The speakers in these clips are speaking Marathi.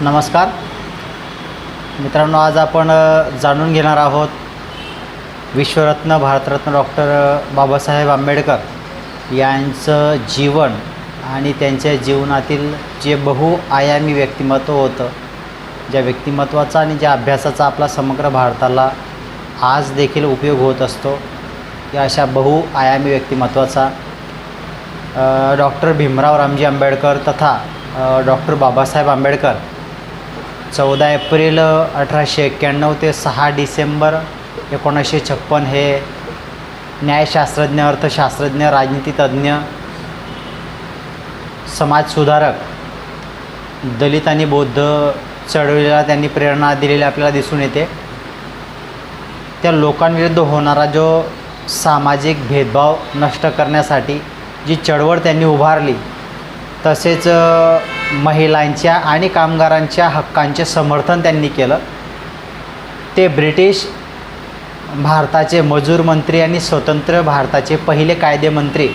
नमस्कार मित्रांनो, आज आपण जाणून घेणार आहोत विश्वरत्न भारतरत्न डॉक्टर बाबासाहेब आंबेडकर यांचं जीवन आणि त्यांच्या जीवनातील जे बहुआयामी व्यक्तिमत्व होतं, ज्या व्यक्तिमत्वाचा आणि ज्या अभ्यासाचा आपला समग्र भारताला आज देखील उपयोग होत असतो, या अशा बहुआयामी व्यक्तिमत्वाचा डॉक्टर भीमराव रामजी आंबेडकर तथा डॉक्टर बाबासाहेब आंबेडकर 14 एप्रिल 1891 ते 6 डिसेंबर 1956 हे न्यायशास्त्रज्ञ, अर्थशास्त्रज्ञ, राजनीतितज्ञ, समाजसुधारक, दलित आणि बौद्ध चळवळीला त्यांनी प्रेरणा दिलेली आपल्याला दिसून येते. त्या लोकांविरुद्ध होणारा जो सामाजिक भेदभाव नष्ट करण्यासाठी जी चळवळ त्यांनी उभारली, तसेच महिलांच्या आणि कामगारांच्या हक्कांचे समर्थन त्यांनी केलं. ते ब्रिटिश भारताचे मजूर मंत्री आणि स्वतंत्र भारताचे पहिले कायदेमंत्री,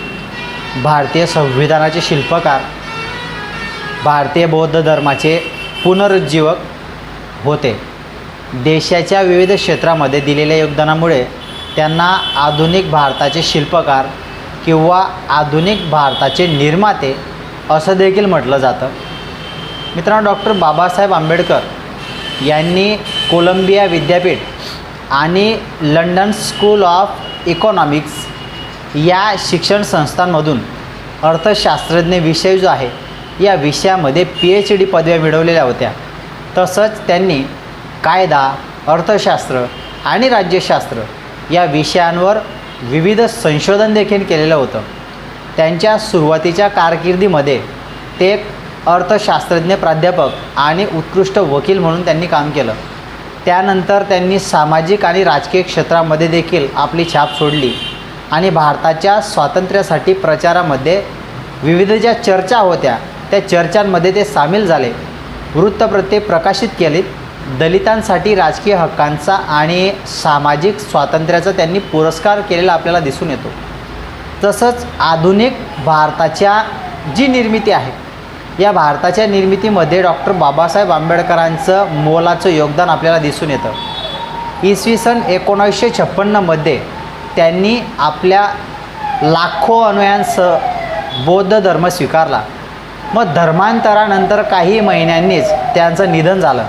भारतीय संविधानाचे शिल्पकार, भारतीय बौद्ध धर्माचे पुनरुज्जीवक होते. देशाच्या विविध क्षेत्रामध्ये दिलेल्या योगदानामुळे त्यांना आधुनिक भारताचे शिल्पकार किंवा आधुनिक भारताचे निर्माते असं देखील म्हटलं जातं. मित्रांनो, डॉक्टर बाबासाहेब आंबेडकर यांनी कोलंबिया विद्यापीठ आणि लंडन स्कूल ऑफ इकॉनॉमिक्स या शिक्षण संस्थांमधून अर्थशास्त्रज्ञ विषय जो आहे या विषयामध्ये PhD पदव्या मिळवलेल्या होत्या. तसंच त्यांनी कायदा, अर्थशास्त्र आणि राज्यशास्त्र या विषयांवर विविध संशोधन देखील केलेलं होतं. त्यांच्या सुरुवातीच्या कारकिर्दीमध्ये ते एक अर्थशास्त्रज्ञ प्राध्यापक आणि उत्कृष्ट वकील म्हणून त्यांनी काम केलं. त्यानंतर त्यांनी सामाजिक आणि राजकीय क्षेत्रामध्ये देखील आपली छाप सोडली आणि भारताच्या स्वातंत्र्यासाठी प्रचारामध्ये विविध ज्या चर्चा होत्या त्या चर्चांमध्ये ते सामील झाले. वृत्तपत्रे प्रकाशित केलीत. दलितांसाठी राजकीय हक्कांचा आणि सामाजिक स्वातंत्र्याचा त्यांनी पुरस्कार केलेला आपल्याला दिसून येतो. तसंच आधुनिक भारताच्या जी निर्मिती आहे, या भारताच्या निर्मितीमध्ये डॉक्टर बाबासाहेब आंबेडकरांचं मोलाचं योगदान आपल्याला दिसून येतं. इसवी सन 1956 त्यांनी आपल्या लाखो अन्वयांसह बौद्ध धर्म स्वीकारला. मग धर्मांतरानंतर काही महिन्यांनीच त्यांचं निधन झालं.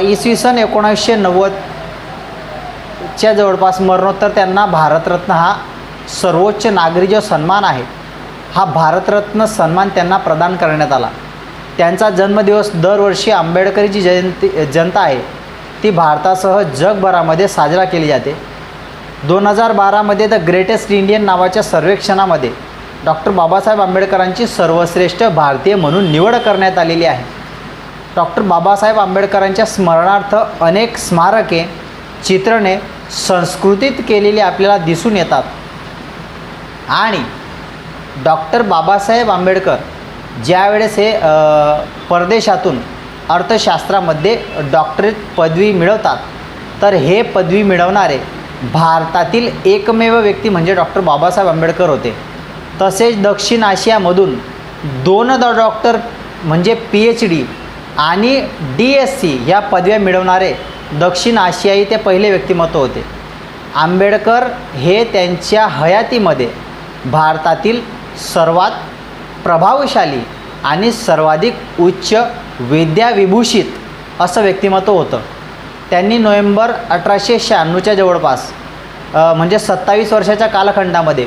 इसवी सन 1990च्या जवळपास मरणोत्तर त्यांना भारतरत्न हा सर्वोच्च नागरी जो सन्मान आहे, हा भारतरत्न सन्मान त्यांना प्रदान करण्यात आला. त्यांचा जन्मदिवस दरवर्षी आंबेडकरी जी जनता आहे ती भारतासह जगभरामध्ये साजरा केली जाते. 2012 द ग्रेटेस्ट इंडियन नावाच्या सर्वेक्षणामध्ये डॉक्टर बाबासाहेब आंबेडकरांची सर्वश्रेष्ठ भारतीय म्हणून निवड करण्यात आलेली आहे. डॉक्टर बाबासाहेब आंबेडकरांच्या स्मरणार्थ अनेक स्मारके, चित्रणे संस्कृतीत केलेली आपल्याला दिसून येतात. आणि डॉक्टर बाबासाहेब आंबेडकर ज्यावेळेस हे परदेशातून अर्थशास्त्रामध्ये डॉक्टरेट पदवी मिळवतात, तर हे पदवी मिळवणारे भारतातील एकमेव व्यक्ती म्हणजे डॉक्टर बाबासाहेब आंबेडकर होते. तसेच दक्षिण आशियामधून 2 डॉक्टर म्हणजे PhD आणि DSc ह्या पदव्या मिळवणारे दक्षिण आशियाई ते पहिले व्यक्तिमत्व होते. आंबेडकर हे त्यांच्या हयातीमध्ये भारतातील सर्वात प्रभावशाली आणि सर्वाधिक उच्च विद्याविभूषित असं व्यक्तिमत्व होतं. त्यांनी नोव्हेंबर 1896च्या जवळपास म्हणजे 27 वर्षाच्या कालखंडामध्ये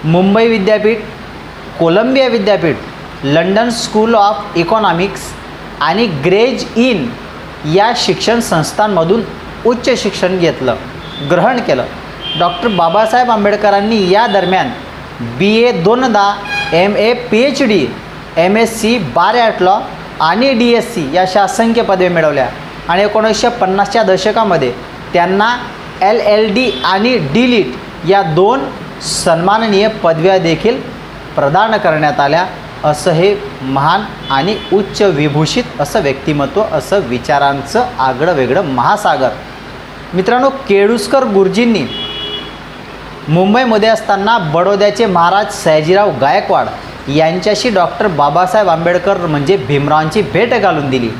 मुंबई विद्यापीठ, कोलंबिया विद्यापीठ, लंडन स्कूल ऑफ इकॉनॉमिक्स आणि ग्रेज इन या शिक्षण संस्थांमधून उच्च शिक्षण ग्रहण केलं. डॉक्टर बाबासाहेब आंबेडकरांनी या दरम्यान BA 2दा, MA, PhD, MSc, bar at law आणि DSc या अशा असंख्य पदव्या मिळवल्या. आणि 1950च्या दशकामध्ये त्यांना LLD आणि DLitt या 2 सन्माननीय पदव्या देखील प्रदान करण्यात आल्या. असं हे महान आणि उच्च विभूषित असं व्यक्तिमत्व, असं विचारांचं आगळं वेगळं महासागर. मित्रांनो, केळुस्कर गुरुजींनी मुंबईमध्ये असताना बडोद्याचे महाराज सयाजीराव गायकवाड यांच्याशी डॉक्टर बाबासाहेब आंबेडकर म्हणजे भीमरावांची भेट घालून दिली.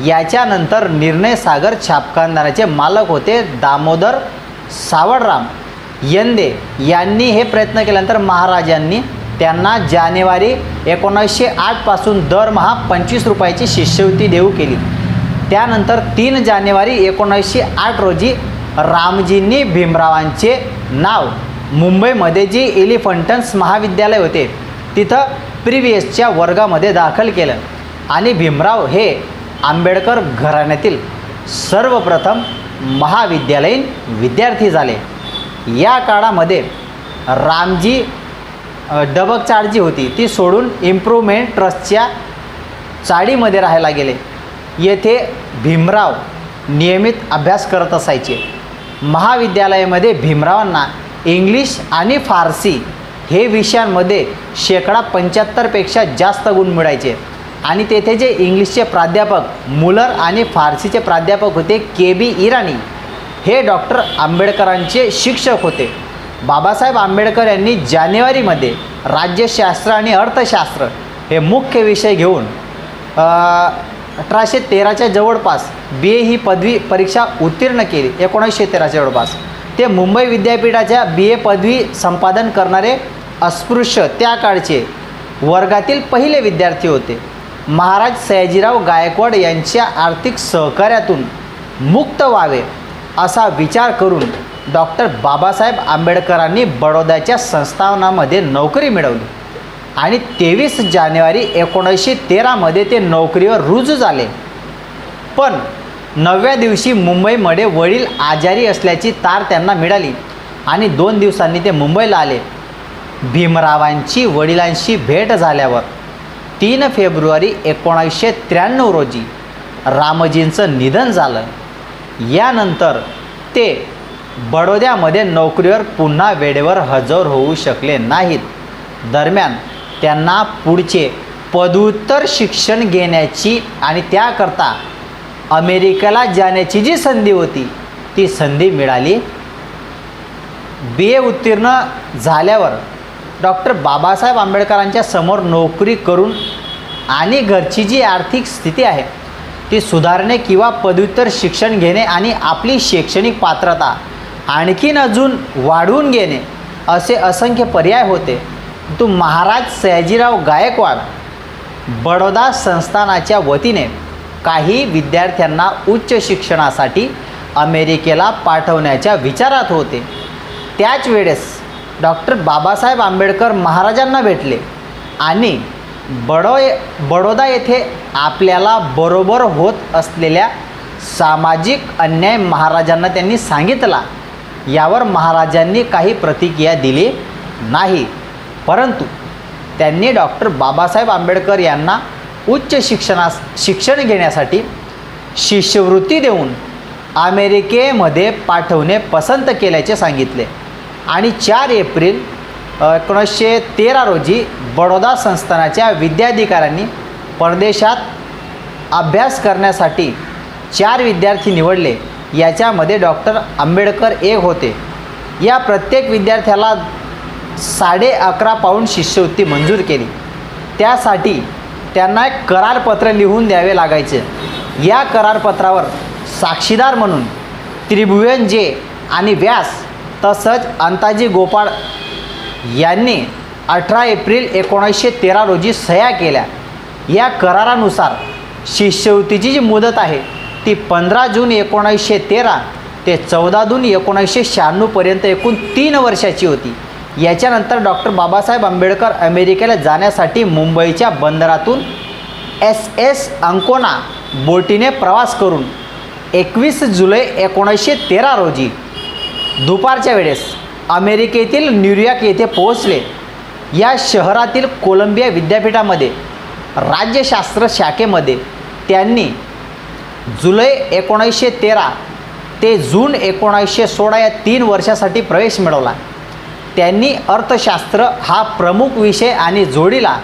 याच्यानंतर निर्णय सागर छापखानदाराचे मालक होते दामोदर सावळराम यंदे यांनी हे प्रयत्न केल्यानंतर महाराजांनी त्यांना जानेवारी 1908 पासून दरमहा 25 रुपयाची शिष्यवृत्ती देऊ केली. त्यानंतर 3 जानेवारी 1908 रोजी रामजींनी भीमरावांचे नाव मुंबईमध्ये जे एलिफंटन्स महाविद्यालय होते तिथं प्रिव्हियसच्या वर्गामध्ये दाखल केलं आणि भीमराव हे आंबेडकर घराण्यातील सर्वप्रथम महाविद्यालयीन विद्यार्थी झाले. या काळामध्ये रामजी डबक चाळ जी होती ती सोडून इम्प्रूव्हमेंट ट्रस्टच्या चाळीमध्ये राहायला गेले. येथे भीमराव नियमित अभ्यास करत असायचे. महाविद्यालयामध्ये भीमरावांना इंग्लिश आणि फारसी हे विषयांमध्ये 75% जास्त गुण मिळायचे आणि तेथे जे इंग्लिशचे प्राध्यापक मुलर आणि फारसीचे प्राध्यापक होते KB इराणी हे डॉक्टर आंबेडकरांचे शिक्षक होते. बाबासाहेब आंबेडकर यांनी जानेवारीमध्ये राज्यशास्त्र आणि अर्थशास्त्र हे मुख्य विषय घेऊन 1813च्या जवळपास BA ही पदवी परीक्षा उत्तीर्ण केली. 1913च्या जवळपास ते मुंबई विद्यापीठाच्या BA पदवी संपादन करणारे अस्पृश्य त्या काळचे वर्गातील पहिले विद्यार्थी होते. महाराज सयाजीराव गायकवाड यांच्या आर्थिक सहकार्यातून मुक्त व्हावे असा विचार करून डॉक्टर बाबासाहेब आंबेडकरांनी बडोद्याच्या संस्थानामध्ये नोकरी मिळवली आणि 23 जानेवारी 1913 ते नोकरीवर रुजू झाले. पण 9व्या दिवशी मुंबईमध्ये वडील आजारी असल्याची तार त्यांना मिळाली आणि 2 दिवसांनी ते मुंबईला आले. भीमरावांची वडिलांशी भेट झाल्यावर 3 फेब्रुवारी 1993 रोजी रामजींचं निधन झालं. यानंतर ते बडोद्यामध्ये नोकरीवर पुन्हा वेळेवर हजर होऊ शकले नाहीत. दरम्यान त्यांना पुढचे पदव्युत्तर शिक्षण घेण्याची आणि त्याकरता अमेरिकेला जाण्याची जी संधी होती ती संधी मिळाली. BA उत्तीर्ण झाल्यावर डॉक्टर बाबासाहेब आंबेडकरांच्या समोर नोकरी करून आणि घरची जी आर्थिक स्थिती आहे ती सुधारणे किंवा पदव्युत्तर शिक्षण घेणे आणि आपली शैक्षणिक पात्रता आणखीन अजून वाढवून घेणे असे असंख्य पर्याय होते. तो महाराज सयाजीराव गायकवाड बडोदा संस्थानाच्या वतीने काही विद्यार्थ्यांना उच्च शिक्षणासाठी अमेरिकेला पाठवण्याच्या विचारात होते. त्याच वेळेस डॉक्टर बाबासाहेब आंबेडकर महाराजांना भेटले आणि बडोदा येथे आपल्याला बरोबर होत असलेल्या सामाजिक अन्याय महाराजांना त्यांनी सांगितला. यावर महाराजांनी काही प्रतिक्रिया दिली नाही, परंतु त्यांनी डॉक्टर बाबासाहेब आंबेडकर यांना उच्च शिक्षण घेण्यासाठी शिष्यवृत्ती देऊन अमेरिकेमध्ये पाठवणे पसंत केल्याचे सांगितले आणि 4 एप्रिल 1913 रोजी बडोदा संस्थानाच्या विद्याधिकाऱ्यांनी परदेशात अभ्यास करण्यासाठी 4 विद्यार्थी निवडले. याच्यामध्ये डॉक्टर आंबेडकर एक होते. या प्रत्येक विद्यार्थ्याला 11.5 पाऊंड शिष्यवृत्ती मंजूर केली. त्यासाठी त्यांना एक करारपत्र लिहून द्यावे लागायचे. या करारपत्रावर साक्षीदार म्हणून त्रिभुवन जे आणि व्यास तसंच अंताजी गोपाळ यांनी 18 एप्रिल 1913 रोजी सह्या केल्या. या करारानुसार शिष्यवृत्तीची जी मुदत आहे ती 15 जून 1913 ते 14 जून 1996 पर्यंत एकूण 3 वर्षाची होती. याच्यानंतर डॉक्टर बाबासाहेब आंबेडकर अमेरिकेला जाण्यासाठी मुंबईच्या बंदरातून SS अंकोना बोटीने प्रवास करून 21 जुलै 1913 रोजी दुपारच्या वेळेस अमेरिकेतील न्यूयॉर्क येथे पोहोचले. या शहरातील कोलंबिया विद्यापीठामध्ये राज्यशास्त्र शाखेमध्ये त्यांनी जुलै 1913 ते जून 1916 या 3 वर्षासाठी प्रवेश मिळवला. त्यांनी अर्थशास्त्र हा प्रमुख विषय आणि जोडीला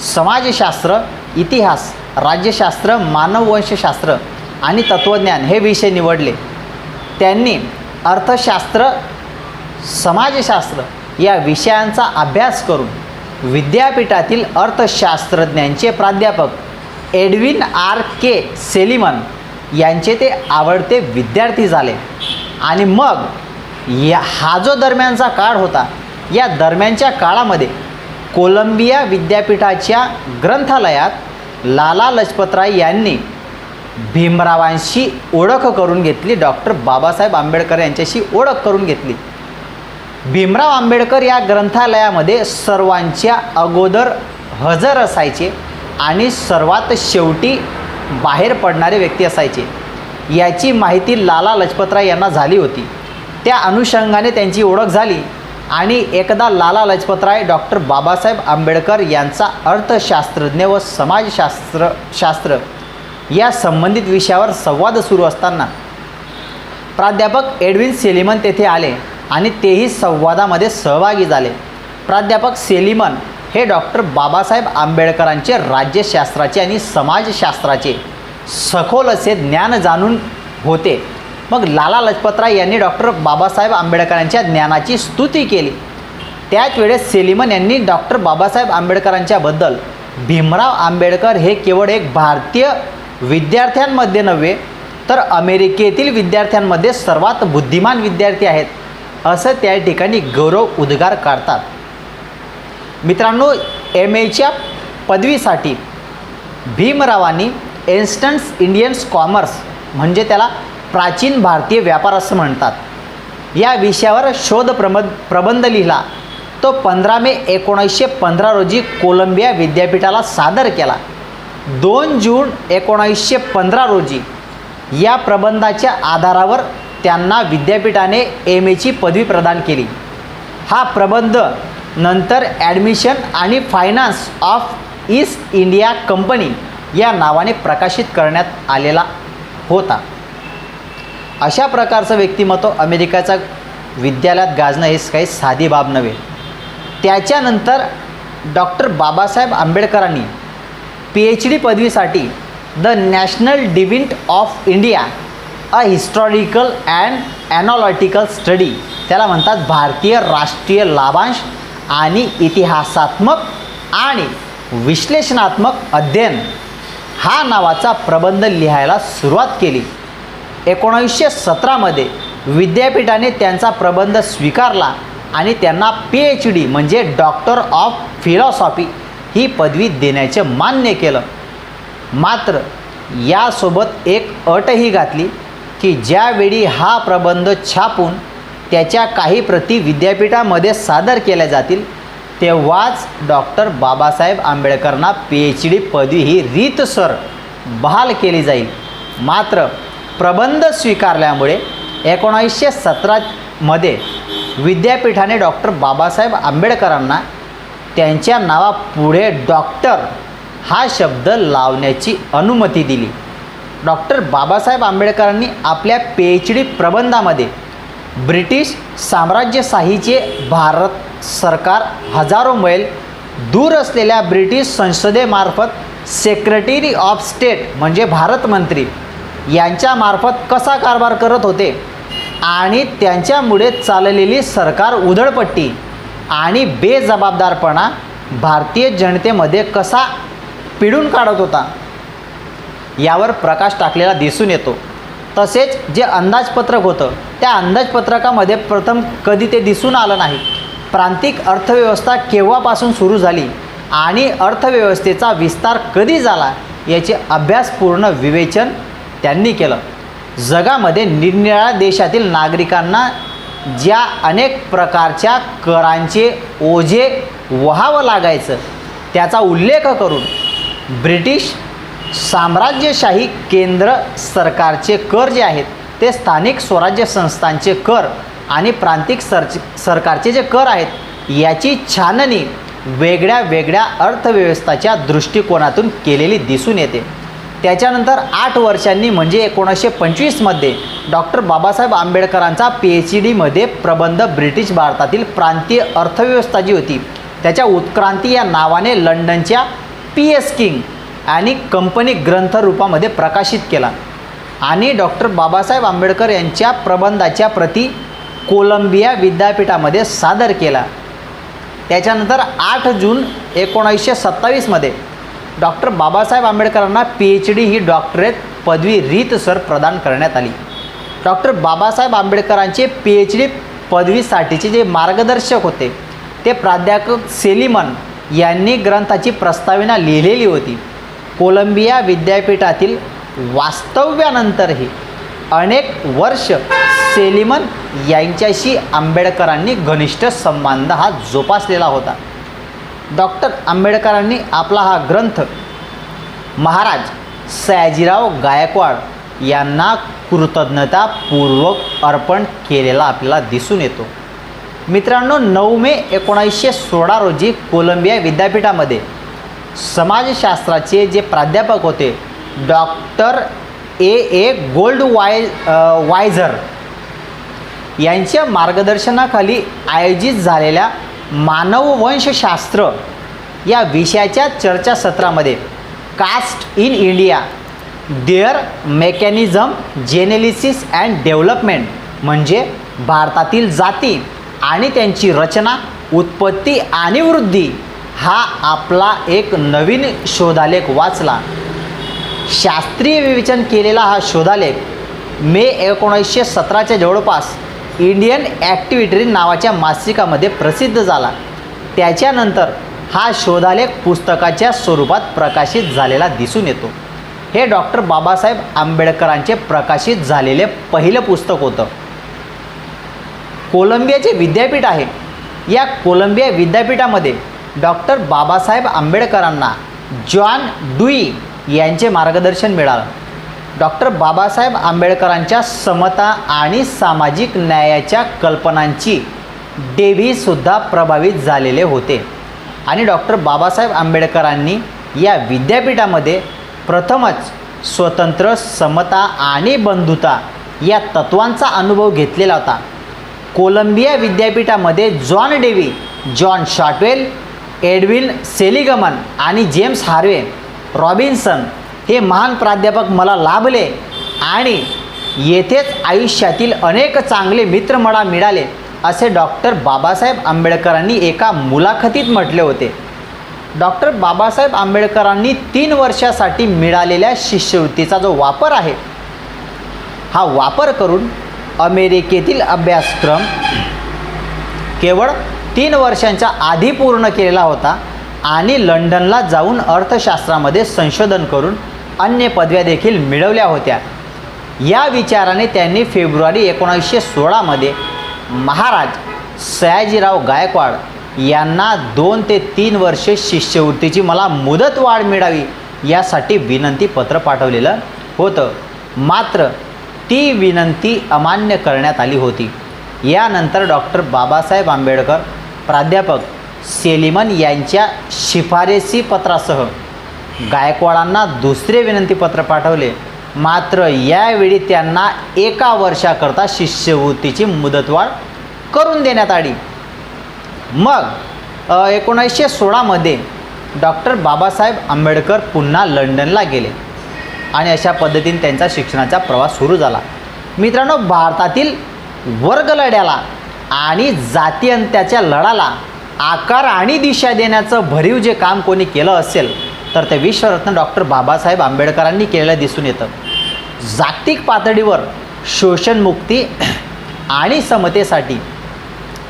समाजशास्त्र, इतिहास, राज्यशास्त्र, मानववंशशास्त्र आणि तत्त्वज्ञान हे विषय निवडले. त्यांनी अर्थशास्त्र, समाजशास्त्र या विषयांचा अभ्यास करून विद्यापीठातील अर्थशास्त्रज्ञांचे प्राध्यापक एडविन आर के सेलिमन यांचे ते आवडते विद्यार्थी झाले. आणि मग हा जो दरम्यानचा काळ होता, या दरम्यानच्या काळामध्ये कोलंबिया विद्यापीठाच्या ग्रंथालयात लाला लजपतराय यांनी भीमरावांशी ओळख करून घेतली. डॉक्टर बाबासाहेब आंबेडकर यांच्याशी ओळख करून घेतली. भीमराव आंबेडकर या ग्रंथालयामध्ये सर्वांच्या अगोदर हजर असायचे आणि सर्वात शेवटी बाहेर पडणारे व्यक्ती असायचे. याची माहिती लाला लजपतराय यांना झाली होती. त्या अनुषंगाने त्यांची ओळख झाली आणि एकदा लाला लजपतराय डॉक्टर बाबासाहेब आंबेडकर यांचा अर्थशास्त्रज्ञ व समाजशास्त्र या संबंधित विषयावर संवाद सुरू असताना प्राध्यापक एडविन सेलिमन तेथे आले आणि तेही संवादामध्ये सहभागी झाले. प्राध्यापक सेलिमन हे डॉक्टर बाबासाहेब आंबेडकरांचे राज्यशास्त्राचे आणि समाजशास्त्राचे सखोल असे ज्ञान जाणून होते. मग लाला लजपतराय यांनी डॉक्टर बाबासाहेब आंबेडकरांच्या ज्ञानाची स्तुती केली. त्याच वेळेस सेलिमन यांनी डॉक्टर बाबासाहेब आंबेडकरांच्याबद्दल भीमराव आंबेडकर हे केवळ एक भारतीय विद्यार्थ्यांमध्ये नव्हे तर अमेरिकेतील विद्यार्थ्यांमध्ये सर्वात बुद्धिमान विद्यार्थी आहेत असं त्या ठिकाणी गौरव उद्गार काढतात. मित्रांनो, MAच्या पदवीसाठी भीमरावांनी एन्स्टन्स इंडियन्स कॉमर्स म्हणजे त्याला प्राचीन भारतीय व्यापार असं म्हणतात, या विषयावर प्रबंध लिहिला. तो 15 मे 1915 रोजी कोलंबिया विद्यापीठाला सादर केला. 2 जून 1915 रोजी या प्रबंधाच्या आधारावर त्यांना विद्यापीठाने MAची पदवी प्रदान केली. हा प्रबंध नंतर ॲडमिशन आणि finance of east India company या नावाने प्रकाशित करण्यात आलेला होता. अशा प्रकारचं व्यक्तिमत्व अमेरिकेच्या विद्यालयात गाजणं हे काही साधी बाब नव्हे. त्याच्यानंतर डॉक्टर बाबासाहेब आंबेडकरांनी PhD पदवीसाठी the national dividend of India a historical and analytical study, त्याला म्हणतात भारतीय राष्ट्रीय लाभांश आणि इतिहासात्मक आणि विश्लेषणात्मक अध्ययन, हा नावाचा प्रबंध लिहायला सुरुवात केली. 1917 विद्यापीठाने त्यांचा प्रबंध स्वीकारला आणि त्यांना PhD म्हणजे डॉक्टर ऑफ फिलॉसॉफी ही पदवी देण्याचे मान्य केलं. मात्र यासोबत एक अटही घातली की ज्यावेळी हा प्रबंध छापून त्याच्या काही प्रती विद्यापीठामध्ये सादर केल्या जातील तेव्हाच डॉक्टर बाबासाहेब आंबेडकरांना PhD पदवी ही रीतसर बहाल केली जाईल. मात्र प्रबंध स्वीकारल्यामुळे 1917 विद्यापीठाने डॉक्टर बाबासाहेब आंबेडकरांना त्यांच्या नावापुढे डॉक्टर हा शब्द लावण्याची अनुमती दिली. डॉक्टर बाबासाहेब आंबेडकरांनी आपल्या PhD प्रबंधामध्ये ब्रिटिश साम्राज्यशाहीचे भारत सरकार हजारो मैल दूर असलेल्या ब्रिटिश संसदेमार्फत सेक्रेटरी ऑफ स्टेट म्हणजे भारत मंत्री यांच्यामार्फत कसा कारभार करत होते आणि त्यांच्यामुळे चाललेली सरकार उधळपट्टी आणि बेजबाबदारपणा भारतीय जनतेमध्ये कसा पिळून काढत होता यावर प्रकाश टाकलेला दिसून येतो. तसेच जे अंदाजपत्रक होतं त्या अंदाजपत्रकामध्ये प्रथम कधी ते दिसून आलं नाही. प्रांतिक अर्थव्यवस्था केव्हापासून सुरू झाली आणि अर्थव्यवस्थेचा विस्तार कधी झाला याचे अभ्यासपूर्ण विवेचन त्यांनी केलं. जगामध्ये निरनिराळ्या देशातील नागरिकांना ज्या अनेक प्रकारच्या करांचे ओझे वहावं लागायचं त्याचा उल्लेख करून ब्रिटिश साम्राज्यशाही केंद्र सरकारचे कर जे आहेत ते स्थानिक स्वराज्य संस्थांचे कर आणि प्रांतिक सरकारचे जे कर आहेत याची छाननी वेगळ्या वेगळ्या अर्थव्यवस्थेच्या दृष्टिकोनातून केलेली दिसून येते. त्याच्यानंतर 8 वर्षांनी म्हणजे 1925 डॉक्टर बाबासाहेब आंबेडकरांचा PhD प्रबंध ब्रिटिश भारतातील प्रांतीय अर्थव्यवस्था जी होती त्याच्या उत्क्रांती या नावाने लंडनच्या PS किंग आणि कंपनी ग्रंथरूपामध्ये प्रकाशित केला आणि डॉक्टर बाबासाहेब आंबेडकर यांच्या प्रबंधाच्या प्रती कोलंबिया विद्यापीठामध्ये सादर केला. त्याच्यानंतर 8 जून 1927मध्ये डॉक्टर बाबासाहेब आंबेडकरांना PhD ही डॉक्टरेट पदवी रीतसर प्रदान करण्यात आली. डॉक्टर बाबासाहेब आंबेडकरांचे PhD पदवीसाठीचे जे मार्गदर्शक होते ते प्राध्यापक सेलिमन यांनी ग्रंथाची प्रस्तावना लिहिलेली होती. कोलंबिया विद्यापीठातील वास्तव्यानंतरही अनेक वर्ष सेलिमन यांच्याशी आंबेडकरांनी घनिष्ठ संबंध हा जोपासलेला होता. डॉक्टर आंबेडकरांनी आपला हा ग्रंथ महाराज सयाजीराव गायकवाड यांना कृतज्ञतापूर्वक अर्पण केलेला आपल्याला दिसून येतो. मित्रांनो, 9 मे 1916 रोजी कोलंबिया विद्यापीठामध्ये समाजशास्त्राचे जे प्राध्यापक होते डॉक्टर ए गोल्डवायझर यांच्या मार्गदर्शनाखाली आयोजित झालेल्या मानववंशशास्त्र या विषयाच्या चर्चासत्रामध्ये caste in India their mechanism genesis and development म्हणजे भारतातील जाती आणि त्यांची रचना, उत्पत्ती आणि वृद्धी हा आपला एक नवीन शोधालेख वाचला. शास्त्रीय विवेचन केलेला हा शोधालेख मे 1917च्या जवळपास इंडियन ॲक्टिव्हिटी नावाच्या मासिकामध्ये प्रसिद्ध झाला. त्याच्यानंतर हा शोधालेख पुस्तकाच्या स्वरूपात प्रकाशित झालेला दिसून येतो. हे डॉक्टर बाबासाहेब आंबेडकरांचे प्रकाशित झालेले पहिलं पुस्तक होतं. कोलंबियाचे विद्यापीठ आहे. या कोलंबिया विद्यापीठामध्ये डॉक्टर बाबासाहेब आंबेडकरांना जॉन ड्यूई यांचे मार्गदर्शन मिळालं. डॉक्टर बाबासाहेब आंबेडकरांच्या समता आणि सामाजिक न्यायाच्या कल्पनांची डेव्हीसुद्धा प्रभावित झालेले होते आणि डॉक्टर बाबासाहेब आंबेडकरांनी या विद्यापीठामध्ये प्रथमच स्वतंत्र, समता आणि बंधुता या तत्त्वांचा अनुभव घेतलेला होता. कोलंबिया विद्यापीठामध्ये John Dewey, John Shotwell, Edwin Seligman आणि जेम्स हार्वे रॉबिन्सन हे महान प्राध्यापक मला लाभले आणि येथेच आयुष्यातील अनेक चांगले मित्र मला मिळाले असे डॉक्टर बाबासाहेब आंबेडकरांनी एका मुलाखतीत म्हटले होते. डॉक्टर बाबासाहेब आंबेडकरांनी 3 वर्षासाठी मिळालेल्या शिष्यवृत्तीचा जो वापर आहे हा वापर करून अमेरिकेतील अभ्यासक्रम केवळ 3 वर्षांच्या आधी पूर्ण केलेला होता आणि लंडनला जाऊन अर्थशास्त्रामध्ये संशोधन करून अन्य पदव्या देखील मिळवल्या होत्या. या विचाराने त्यांनी फेब्रुवारी 1916मध्ये महाराज सयाजीराव गायकवाड यांना 2 ते 3 वर्षे शिष्यवृत्तीची मला मुदतवाढ मिळावी यासाठी विनंती पत्र पाठवलेलं होतं. मात्र ती विनंती अमान्य करण्यात आली होती. यानंतर डॉक्टर बाबासाहेब आंबेडकर प्राध्यापक सेलिमन यांच्या शिफारसी पत्रासह गायकवाडांना दुसरे विनंतीपत्र पाठवले. मात्र यावेळी त्यांना 1 वर्षाकरता शिष्यवृत्तीची मुदतवाढ करून देण्यात आली. मग 1916मध्ये डॉक्टर बाबासाहेब आंबेडकर पुन्हा लंडनला गेले आणि अशा पद्धतीने त्यांचा शिक्षणाचा प्रवास सुरू झाला. मित्रांनो, भारतातील वर्गलढ्याला आणि जातीअंत्याच्या लढाला आकार आणि दिशा देण्याचं भरीव जे काम कोणी केलं असेल तर ते विश्वरत्न डॉक्टर बाबासाहेब आंबेडकरांनी केलेलं दिसून येतं. जागतिक पातळीवर शोषणमुक्ती आणि समतेसाठी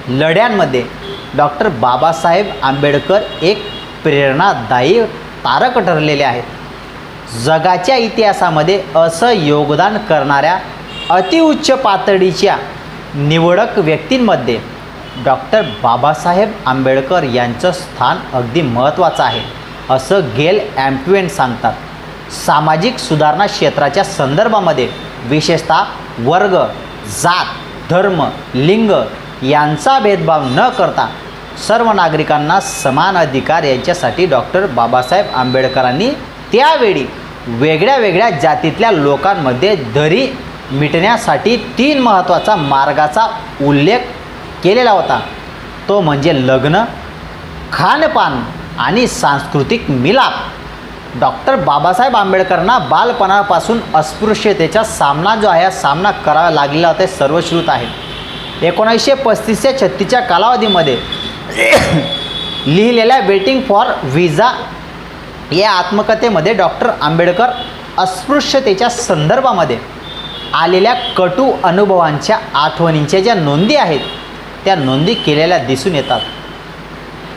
लढ्यांमध्ये डॉक्टर बाबासाहेब आंबेडकर एक प्रेरणादायी तारक ठरलेले आहेत. जगाच्या इतिहासामध्ये असं योगदान करणाऱ्या अतिउच्च पातळीच्या निवडक व्यक्तींमध्ये डॉक्टर बाबासाहेब आंबेडकर यांचं स्थान अगदी महत्त्वाचं आहे असं गेल ॲम्प्युएन सांगतात. सामाजिक सुधारणा क्षेत्राच्या संदर्भामध्ये विशेषतः वर्ग, जात, धर्म, लिंग यांचा भेदभाव न करता सर्व नागरिकांना समान अधिकार यांच्यासाठी डॉक्टर बाबासाहेब आंबेडकरांनी त्यावेळी वेगळ्या वेगळ्या जातीतल्या लोकांमध्ये दरी मिटण्यासाठी 3 महत्त्वाचा मार्गाचा उल्लेख केलेला होता. तो म्हणजे लग्न, खानपान आणि सांस्कृतिक मिलाप. डॉक्टर बाबासाहेब आंबेडकरांना बालपणापासून अस्पृश्यतेचा सामना जो आहे सामना करावा लागलेला होता सर्वश्रुत आहे. 1935 ते 36च्या कालावधीमध्ये लिहिलेल्या वेटिंग फॉर व्हिसा या आत्मकथेमध्ये डॉक्टर आंबेडकर अस्पृश्यतेच्या संदर्भामध्ये आलेल्या कटू अनुभवांच्या आठवणींच्या ज्या नोंदी आहेत त्या नोंदी केलेल्या दिसून येतात.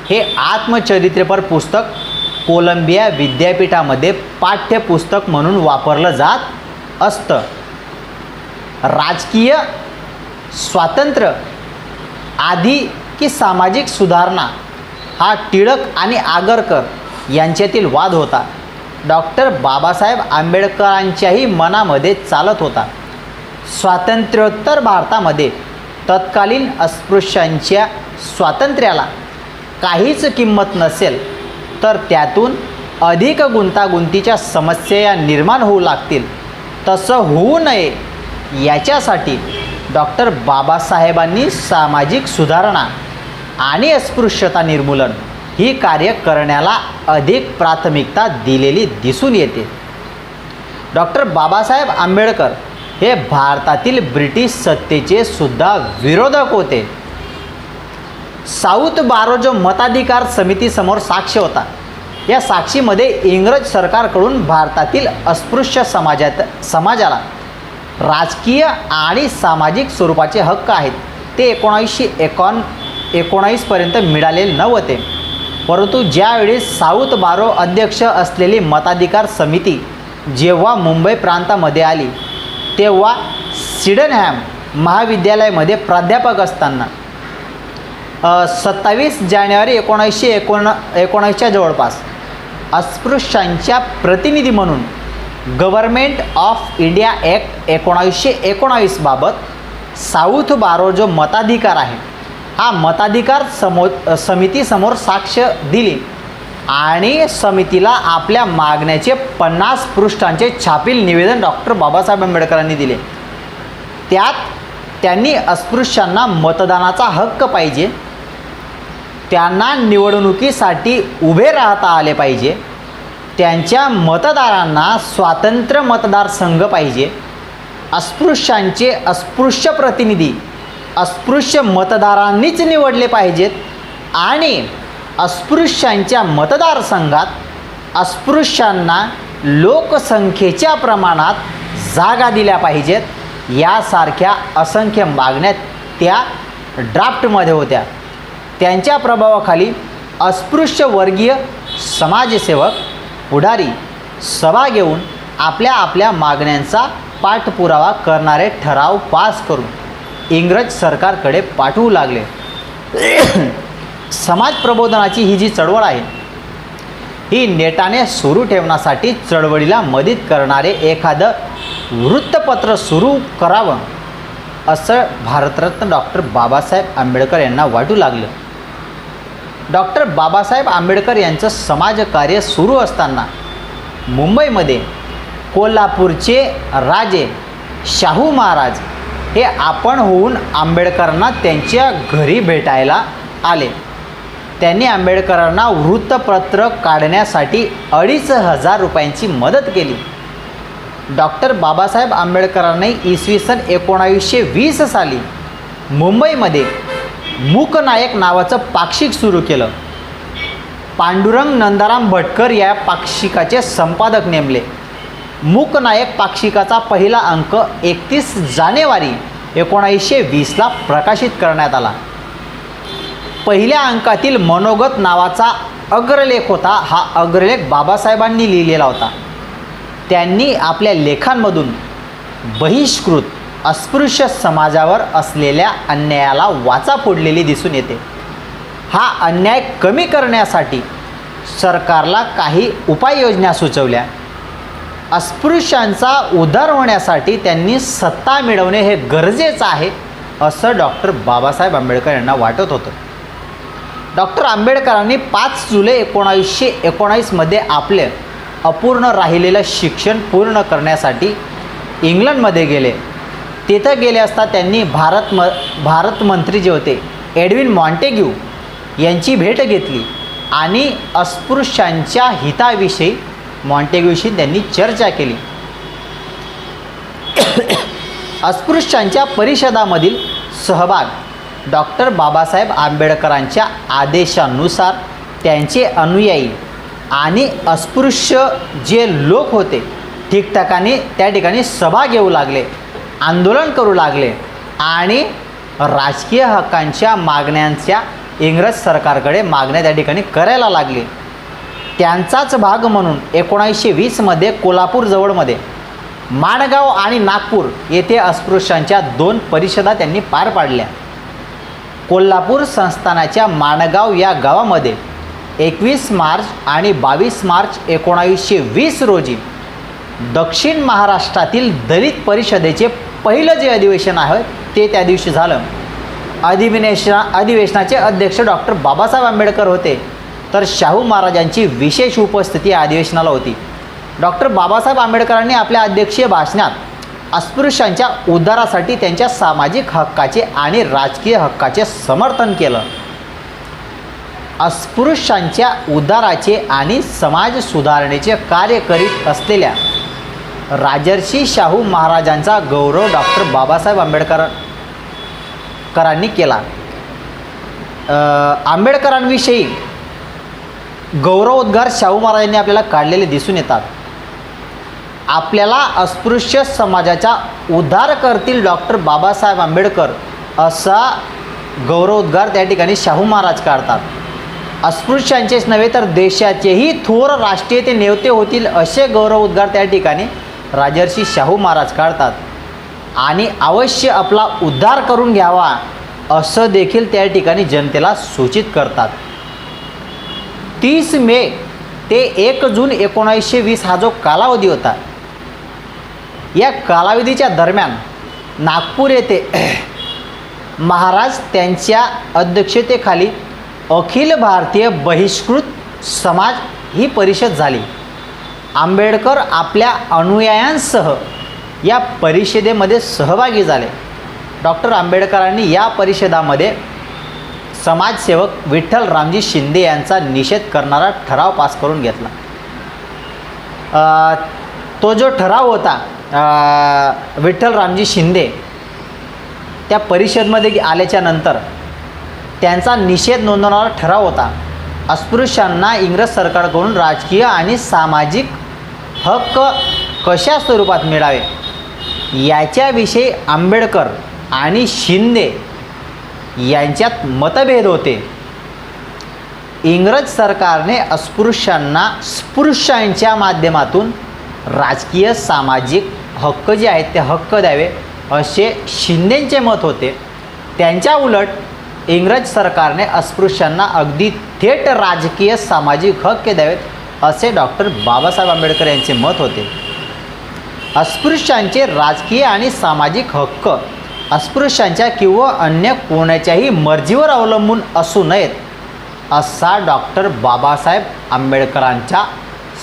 हे आत्मचरित्रपर पुस्तक कोलंबिया विद्यापीठामध्ये पाठ्यपुस्तक म्हणून वापरलं जात असतं. राजकीय स्वातंत्र्य आधी की सामाजिक सुधारणा हा टिळक आणि आगरकर यांच्यातील वाद होता. डॉक्टर बाबासाहेब आंबेडकरांच्याही मनामध्ये चालत होता. स्वातंत्र्योत्तर भारतामध्ये तत्कालीन अस्पृश्यांच्या स्वातंत्र्याला काहीच किंमत नसेल तर त्यातून अधिक गुंतागुंतीच्या समस्या निर्माण होऊ लागतील. तसं होऊ नये याच्यासाठी डॉक्टर बाबासाहेबांनी सामाजिक सुधारणा आणि अस्पृश्यता निर्मूलन ही कार्य करण्याला अधिक प्राथमिकता दिलेली दिसून येते. डॉक्टर बाबासाहेब आंबेडकर हे भारतातील ब्रिटिश सत्तेचे सुद्धा विरोधक होते. साऊथ बारो जो मताधिकार समितीसमोर साक्ष होता, या साक्षीमध्ये इंग्रज सरकारकडून भारतातील अस्पृश्य समाजाला राजकीय आणि सामाजिक स्वरूपाचे हक्क आहेत ते 1919 पर्यंत मिळालेले नव्हते. परंतु ज्यावेळी साऊथ बारो अध्यक्ष असलेली मताधिकार समिती जेव्हा मुंबई प्रांतामध्ये आली तेव्हा सिडनहॅम महाविद्यालयामध्ये प्राध्यापक असताना 27 जानेवारी 1919च्या जवळपास अस्पृश्यांच्या प्रतिनिधी म्हणून गव्हर्मेंट ऑफ इंडिया ॲक्ट 1919 बाबत साऊथ बारो जो मताधिकार आहे हा मताधिकार समितीसमोर साक्ष दिली आणि समितीला आपल्या मागण्याचे 50 पृष्ठांचे छापील निवेदन डॉक्टर बाबासाहेब आंबेडकरांनी दिले. त्यात त्यांनी अस्पृश्यांना मतदानाचा हक्क पाहिजे, त्यांना निवडणुकीसाठी उभे राहता आले पाहिजे, त्यांच्या मतदारांना स्वातंत्र्य मतदारसंघ पाहिजे, अस्पृश्यांचे अस्पृश्य प्रतिनिधी अस्पृश्य मतदारांनीच निवडले पाहिजेत आणि अस्पृश्यांच्या मतदारसंघात अस्पृश्यांना लोकसंख्येच्या प्रमाणात जागा दिल्या पाहिजेत. यासारख्या असंख्य मागण्या त्या ड्राफ्टमध्ये होत्या. त्यांच्या प्रभावाखाली अस्पृश्य वर्गीय समाजसेवक पुढारी सभा घेऊन आपल्या मागण्यांचा पाठपुरावा करणारे ठराव पास करून इंग्रज सरकारकडे पाठवू लागले. समाज प्रबोधनाची ही जी चळवळ आहे ही नेटाने सुरू ठेवण्यासाठी चळवळीला मदत करणारे एखादं वृत्तपत्र सुरू करावं असं भारतरत्न डॉक्टर बाबासाहेब आंबेडकर यांना वाटू लागलं. डॉक्टर बाबासाहेब आंबेडकर यांचं समाजकार्य सुरू असताना मुंबईमध्ये कोल्हापूरचे राजे शाहू महाराज हे आपण होऊन आंबेडकरांना त्यांच्या घरी भेटायला आले. त्यांनी आंबेडकरांना वृत्तपत्र काढण्यासाठी 2,500 रुपयांची मदत केली. डॉक्टर बाबासाहेब आंबेडकरांनी इसवी सन 1920 साली मुंबईमध्ये मूकनायक नावाचं पाक्षिक सुरू केलं. पांडुरंग नंदाराम भटकर या पाक्षिकाचे संपादक नेमले. मूकनायक पाक्षिकाचा पहिला अंक 31 जानेवारी 1920ला प्रकाशित करण्यात आला. पहिल्या अंकातील मनोगत नावाचा अग्रलेख होता. हा अग्रलेख बाबासाहेबांनी लिहिलेला होता. त्यांनी आपल्या लेखांमधून बहिष्कृत अस्पृश्य समाजावर असलेल्या अन्यायाला वाचा फोडलेली दिसून येते. हा अन्याय कमी करण्यासाठी सरकारला काही उपाययोजना सुचवल्या. अस्पृश्यांचा उद्धार होण्यासाठी त्यांनी सत्ता मिळवणे हे गरजेचं आहे असं डॉक्टर बाबासाहेब आंबेडकर यांना वाटत होतं. डॉक्टर आंबेडकरांनी 5 जुलै 1919मध्ये आपले अपूर्ण राहिलेलं शिक्षण पूर्ण करण्यासाठी इंग्लंडमध्ये गेले. तिथं गेले असता त्यांनी भारत मंत्री जे होते एडविन मॉन्टेग्यू यांची भेट घेतली आणि अस्पृश्यांच्या हिताविषयी मॉन्टेग्यूशी त्यांनी चर्चा केली. अस्पृश्यांच्या परिषदामधील सहभाग डॉक्टर बाबासाहेब आंबेडकरांच्या आदेशानुसार त्यांचे अनुयायी आणि अस्पृश्य जे लोक होते ठिकठिकाणी त्या ठिकाणी सभा घेऊ लागले, आंदोलन करू लागले आणि राजकीय हक्कांच्या मागण्यांच्या इंग्रज सरकारकडे मागण्या त्या ठिकाणी करायला लागले. त्यांचाच भाग म्हणून 1920मध्ये कोल्हापूर जवळमध्ये माणगाव आणि नागपूर येथे अस्पृश्यांच्या 2 परिषदा त्यांनी पार पाडल्या. कोल्हापूर संस्थानाच्या माणगाव या गावामध्ये 21 मार्च आणि 22 मार्च 1920 रोजी दक्षिण महाराष्ट्रातील दलित परिषदेचे पहिलं जे अधिवेशन आहे ते त्या दिवशी झालं. अधिवेशनाचे अध्यक्ष डॉक्टर बाबासाहेब आंबेडकर होते, तर शाहू महाराजांची विशेष उपस्थिती या अधिवेशनाला होती. डॉक्टर बाबासाहेब आंबेडकरांनी आपल्या अध्यक्षीय भाषणात अस्पृश्यांच्या उद्धारासाठी त्यांच्या सामाजिक हक्काचे आणि राजकीय हक्काचे समर्थन केलं. अस्पृश्यांच्या उद्धाराचे आणि समाज सुधारणेचे कार्य करीत असलेल्या राजर्षी शाहू महाराजांचा गौरव डॉक्टर बाबासाहेब आंबेडकरांनी केला. आंबेडकरांविषयी गौरवोद्गार शाहू महाराजांनी आपल्याला काढलेले दिसून येतात. आपल्याला अस्पृश्य समाजाचा उद्धार करतील डॉक्टर बाबासाहेब आंबेडकर असा गौरवोद्गार त्या ठिकाणी शाहू महाराज काढतात. अस्पृश्यांचेच नव्हे तर देशाचेही थोर राष्ट्रीय नेते होतील असे गौरवोद्गार त्या ठिकाणी राजर्षी शाहू महाराज काढतात आणि अवश्य आपला उद्धार करून घ्यावा असं देखील त्या ठिकाणी जनतेला सूचित करतात. 30 मे ते 1 जून 1920 हा जो कालावधी होता, या कालावधीच्या दरम्यान नागपूर येथे महाराज त्यांच्या अध्यक्षतेखाली अखिल भारतीय बहिष्कृत समाज ही परिषद झाली. आंबेडकर आपल्या अनुयायांसह या परिषदेमध्ये सहभागी झाले. डॉक्टर आंबेडकरांनी या परिषदामध्ये समाजसेवक विठ्ठल रामजी शिंदे यांचा निषेध करणारा ठराव पास करून घेतला. तो जो ठराव होता विठ्ठल रामजी शिंदे त्या परिषदेमध्ये आल्याच्या नंतर त्यांचा निषेध नोंदवणारा ठराव होता. अस्पृश्यांना इंग्रज सरकारकडून राजकीय आणि सामाजिक हक्क कशा स्वरूपात मिळावे याच्याविषयी आंबेडकर आणि शिंदे यांच्यात मतभेद होते. इंग्रज सरकारने अस्पृश्यांना स्पृश्यांच्या माध्यमातून राजकीय सामाजिक हक्क जे आहेत ते हक्क द्यावे असे शिंदेंचे मत होते. त्यांच्या उलट इंग्रज सरकारने अस्पृश्यांना अगदी थेट राजकीय सामाजिक हक्क द्यावेत असे डॉक्टर बाबासाहेब आंबेडकर यांचे मत होते. अस्पृश्यांचे राजकीय आणि सामाजिक हक्क अस्पृश्यांच्या किंवा अन्य कोणाच्याही मर्जीवर अवलंबून असू नयेत असा डॉक्टर बाबासाहेब आंबेडकरांचा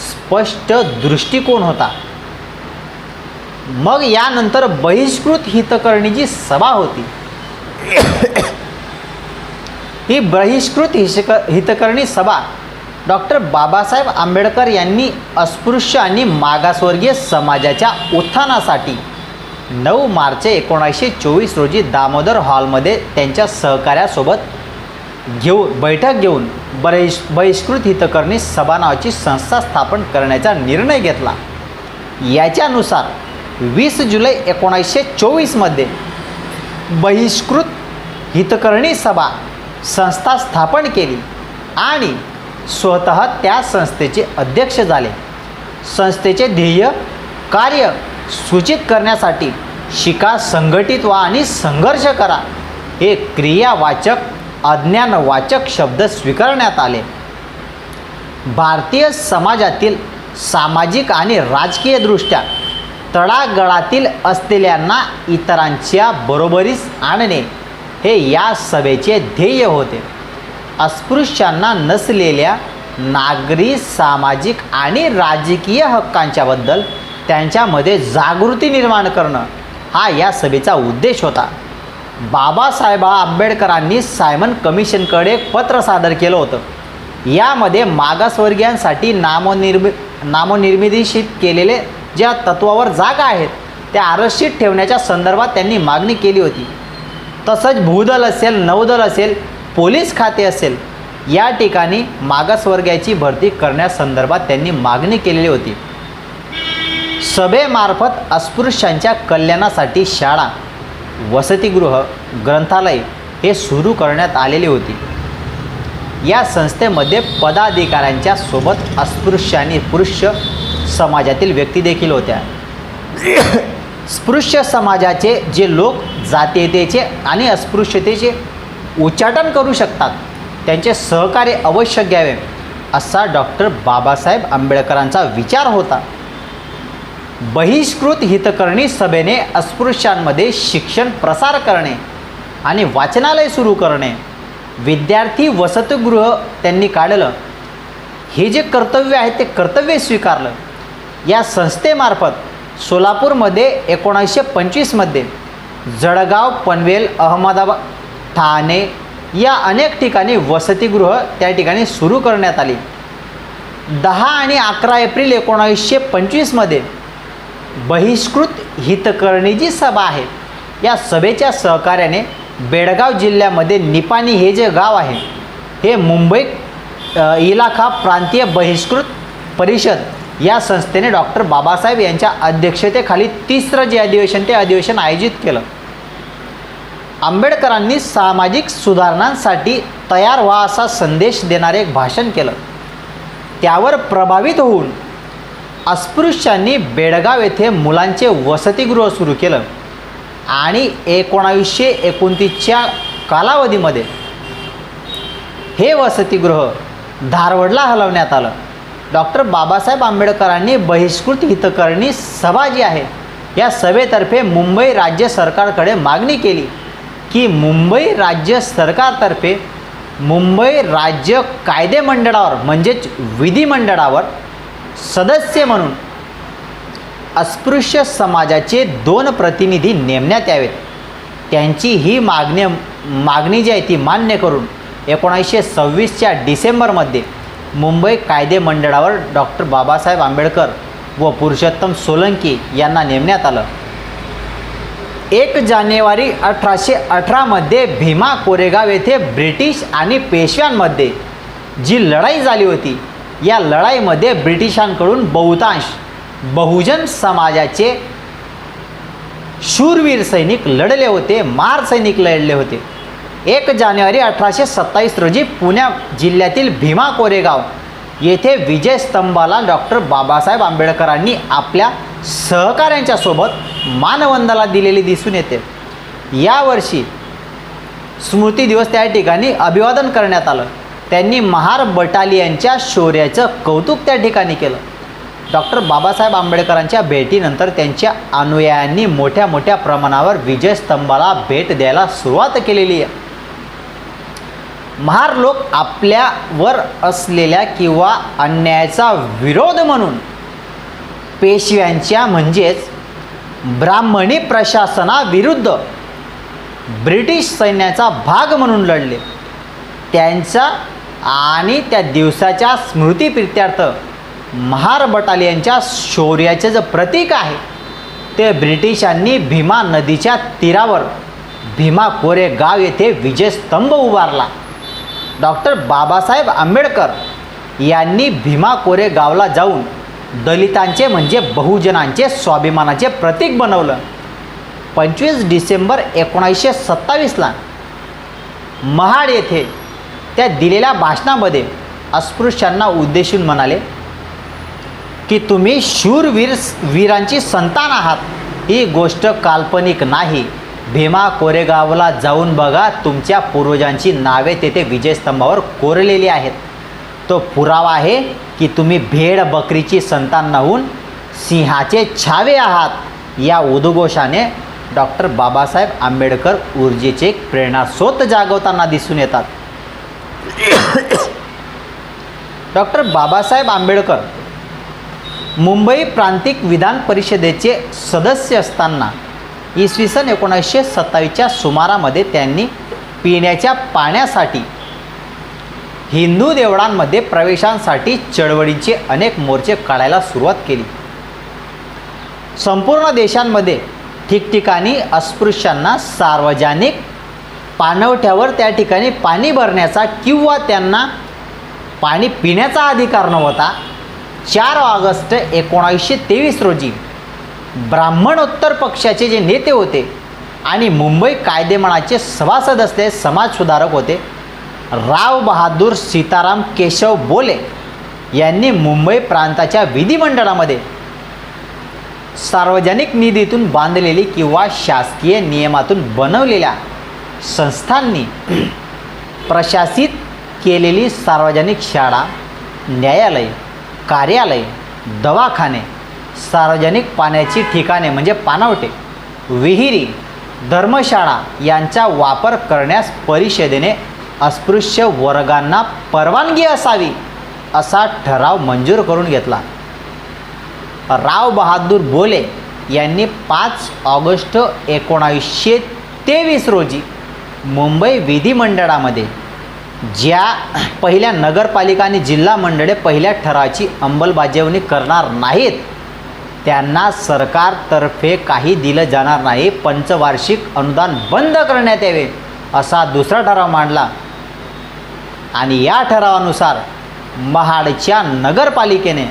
स्पष्ट दृष्टिकोन होता. मग यानंतर बहिष्कृत हितकर्णीची सभा होती. ही बहिष्कृत हितकर्णी सभा डॉक्टर बाबासाहेब आंबेडकर यांनी अस्पृश्य आणि मागासवर्गीय समाजाच्या उत्थानासाठी 9 मार्च 1924 रोजी दामोदर हॉलमध्ये त्यांच्या सहकार्यासोबत बैठक घेऊन बहिष्कृत हितकर्णी सभा नावाची संस्था स्थापन करण्याचा निर्णय घेतला. याच्यानुसार 20 जुलै 1924मध्ये बहिष्कृत हितकर्णी सभा संस्था स्थापन केली आणि स्वतः त्या संस्थेचे अध्यक्ष झाले. संस्थेचे ध्येय कार्य सूचित करण्यासाठी शिका, संघटित व्हा आणि संघर्ष करा हे क्रियावाचक अज्ञानवाचक शब्द स्वीकारण्यात आले. भारतीय समाजातील सामाजिक आणि राजकीय दृष्ट्या तळागाळातील असलेल्यांना इतरांच्या बरोबरीस आणणे हे या सभेचे ध्येय होते. अस्पृश्यांना नसलेल्या नागरी, सामाजिक आणि राजकीय हक्कांच्याबद्दल त्यांच्यामध्ये जागृती निर्माण करणं हा या सभेचा उद्देश होता. बाबासाहेब आंबेडकरांनी सायमन कमिशनकडे एक पत्र सादर केलं होतं. यामध्ये मागासवर्गीयांसाठी नामनिर्देशित केलेले ज्या तत्वावर जागा आहेत त्या आरक्षित ठेवण्याच्या संदर्भात त्यांनी मागणी केली होती. तसंच भूदल असेल, नौदल असेल, पोलीस खाते असेल या ठिकाणी मागासवर्गीयाची भरती करण्यासंदर्भात त्यांनी मागणी केलेली होती. सभेमार्फत अस्पृश्यांच्या कल्याणासाठी शाळा, वसतिगृह, ग्रंथालय हे सुरू करण्यात आलेली होती. या संस्थेमध्ये पदाधिकाऱ्यांच्या सोबत अस्पृश्य आणि पुरुष समाजातील व्यक्ती देखील होत्या. स्पृश्य समाजाचे जे लोक जातीयतेचे आणि अस्पृश्यतेचे उच्चाटन करू शकतात त्यांचे सहकार्य अवश्य घ्यावे असा डॉक्टर बाबासाहेब आंबेडकरांचा विचार होता. बहिष्कृत हितकर्णी सभेने अस्पृश्यांमध्ये शिक्षण प्रसार करणे आणि वाचनालय सुरू करणे, विद्यार्थी वसतिगृह त्यांनी काढलं. हे जे कर्तव्य आहे ते कर्तव्य स्वीकारलं. या संस्थेमार्फत सोलापूरमध्ये 1925मध्ये जळगाव, पनवेल, अहमदाबाद, ठाणे या अनेक ठिकाणी वसतिगृह त्या ठिकाणी सुरू करण्यात आली. 10 आणि 11 एप्रिल 1925मध्ये बहिष्कृत हितकर्णी जी सभा आहे या सभेच्या सहकार्याने बेळगाव जिल्ह्यामध्ये निपाणी हे जे गाव आहे हे मुंबई इलाखा प्रांतीय बहिष्कृत परिषद या संस्थेने डॉक्टर बाबासाहेब यांच्या अध्यक्षतेखाली 3रं जे अधिवेशन ते अधिवेशन आयोजित केलं. आंबेडकरांनी सामाजिक सुधारणांसाठी तयार व्हा असा संदेश देणारे एक भाषण केलं. त्यावर प्रभावित होऊन अस्पृश्यांनी बेळगाव येथे मुलांचे वसतिगृह सुरू केलं आणि 1929च्या कालावधीमध्ये हे वसतिगृह धारवडला हलवण्यात आलं. डॉक्टर बाबासाहेब आंबेडकरांनी बहिष्कृत हितकर्णी सभा जी आहे या सभेतर्फे मुंबई राज्य सरकारकडे मागणी केली की मुंबई राज्य सरकारतर्फे मुंबई राज्य कायदे मंडळावर म्हणजेच विधिमंडळावर सदस्य म्हणून अस्पृश्य समाजाचे 2 प्रतिनिधी नेमण्यात यावेत. त्यांची ही मागणी जी आहे ती मान्य करून 1926च्या डिसेंबरमध्ये मुंबई कायदे मंडळावर डॉक्टर बाबासाहेब आंबेडकर व पुरुषोत्तम सोलंकी यांना नेमण्यात आलं. 1 जानेवारी 1818मध्ये भीमा कोरेगाव येथे ब्रिटिश आणि पेशव्यांमध्ये जी लढाई झाली होती या लढाईमध्ये ब्रिटिशांकडून बहुतांश बहुजन समाजाचे शूरवीर सैनिक लढले होते, महार सैनिक लढले होते. 1 जानेवारी 1827 रोजी पुणे जिल्ह्यातील भीमा कोरेगाव येथे विजयस्तंभाला डॉक्टर बाबासाहेब आंबेडकरांनी आपल्या सहकाऱ्यांच्या सोबत मानवंदना दिलेली दिसून येते. यावर्षी स्मृती दिवस त्या ठिकाणी अभिवादन करण्यात आलं. त्यांनी महार बटालियनच्या शौर्याचं कौतुक त्या ठिकाणी केलं. डॉक्टर बाबासाहेब आंबेडकरांच्या भेटीनंतर त्यांच्या अनुयायांनी मोठ्या मोठ्या प्रमाणावर विजयस्तंभाला भेट द्यायला सुरुवात केलेली आहे. महार लोक आपल्यावर असलेल्या किंवा अन्यायाचा विरोध म्हणून पेशव्यांच्या म्हणजेच ब्राह्मणी प्रशासनाविरुद्ध ब्रिटिश सैन्याचा भाग म्हणून लढले. त्यांचा आणि त्या दिवसाच्या स्मृतीप्रित्यर्थ महार बटालियनच्या शौर्याचे जे प्रतीक आहे ते ब्रिटिशांनी भीमा नदीच्या तीरावर भीमा कोरेगाव येथे विजयस्तंभ उभारला. डॉक्टर बाबासाहेब आंबेडकर यांनी भीमा कोरेगावला जाऊन दलितांचे म्हणजे बहुजनांचे स्वाभिमानाचे प्रतीक बनवलं. 25 डिसेंबर 1927ला महाड येथे त्या दिलेल्या भाषणामध्ये अस्पृश्यांना उद्देशून म्हणाले की तुम्ही वीरांची संतान आहात. ही गोष्ट काल्पनिक नाही. भीमा कोरेगावला जाऊन बघा, तुमच्या पूर्वजांची नावे तेथे विजयस्तंभावर कोरलेली आहेत. तो पुरावा आहे की तुम्ही भेड बकरीची संतान नव्हून सिंहाचे छावे आहात. या उद्घोषाने डॉक्टर बाबासाहेब आंबेडकर ऊर्जेचे प्रेरणास्रोत जागवताना दिसून येतात. डॉक्टर बाबासाहेब आंबेडकर मुंबई प्रांतिक विधान परिषदेचे सदस्य असताना इसवी सन 1927च्या सुमारामध्ये त्यांनी पिण्याच्या पाण्यासाठी हिंदू देवळांमध्ये प्रवेशांसाठी चळवळीचे अनेक मोर्चे काढायला सुरुवात केली. संपूर्ण देशांमध्ये ठिकठिकाणी अस्पृश्यांना सार्वजनिक पाणवठ्यावर त्या ठिकाणी पाणी भरण्याचा किंवा त्यांना पाणी पिण्याचा अधिकार नव्हता. 4 ऑगस्ट 1923 रोजी ब्राह्मणोत्तर पक्षाचे जे नेते होते आणि मुंबई कायदेमंडळाचे सभासद असलेले समाजसुधारक होते राव बहादूर सीताराम केशव बोले यांनी मुंबई प्रांताच्या विधिमंडळामध्ये सार्वजनिक निधीतून बांधलेली किंवा शासकीय नियमातून बनवलेल्या संस्थांनी प्रशासित केलेली सार्वजनिक शाळा, न्यायालय, कार्यालय, दवाखाने, सार्वजनिक पाण्याची ठिकाणे म्हणजे पाणवठे, विहिरी, धर्मशाळा यांचा वापर करण्यास परिषदेने अस्पृश्य वर्गांना परवानगी असावी असा ठराव मंजूर करून घेतला. राव बहादूर बोले यांनी 5 ऑगस्ट 1923 रोजी मुंबई विधिमंडळामध्ये ज्या पहिल्या नगरपालिका आणि जिल्हा मंडळे पहिल्या ठरावाची अंमलबजावणी करणार नाहीत त्यांना सरकारतर्फे काही दिलं जाणार नाही, पंचवार्षिक अनुदान बंद करण्यात यावे असा दुसरा ठराव मांडला. आणि या ठरावानुसार महाडच्या नगरपालिकेने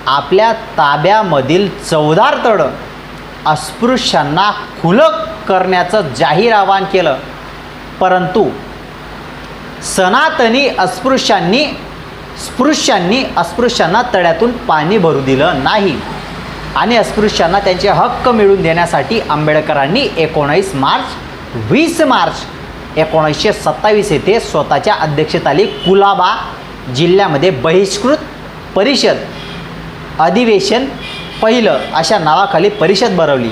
आपल्या ताब्यामधील 14 तळं अस्पृश्यांना खुलं करण्याचं जाहीर आवाहन केलं. परंतु सनातनी अस्पृश्यांना तळ्यातून पाणी भरू दिलं नाही आणि अस्पृश्यांना त्यांचे हक्क मिळवून देण्यासाठी आंबेडकरांनी 20 मार्च 1927 येथे स्वतःच्या अध्यक्षतेखाली कुलाबा जिल्ह्यामध्ये बहिष्कृत परिषद अधिवेशन पहिलं अशा नावाखाली परिषद भरवली.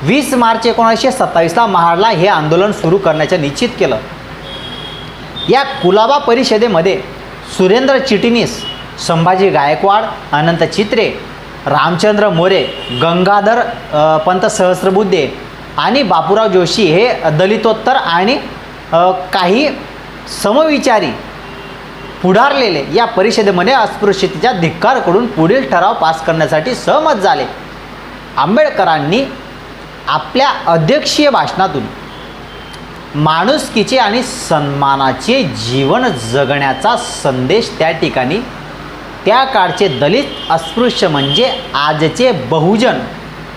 20 मार्च 1927ला महाडला हे आंदोलन सुरू करण्याचे निश्चित केलं. या कुलाबा परिषदेमध्ये सुरेंद्र चिटणीस, संभाजी गायकवाड, अनंत चित्रे, रामचंद्र मोरे, गंगाधर पंत सहस्रबुद्धे आणि बापूराव जोशी हे दलितोत्तर आणि काही समविचारी पुढारलेले या परिषदेमध्ये अस्पृश्यतेच्या धिक्कार करून पुढील ठराव पास करण्यासाठी सहमत झाले. आंबेडकरांनी आपल्या अध्यक्षीय भाषणातून माणुसकीचे आणि सन्मानाचे जीवन जगण्याचा संदेश त्या ठिकाणी त्या काळचे दलित, अस्पृश्य म्हणजे आजचे बहुजन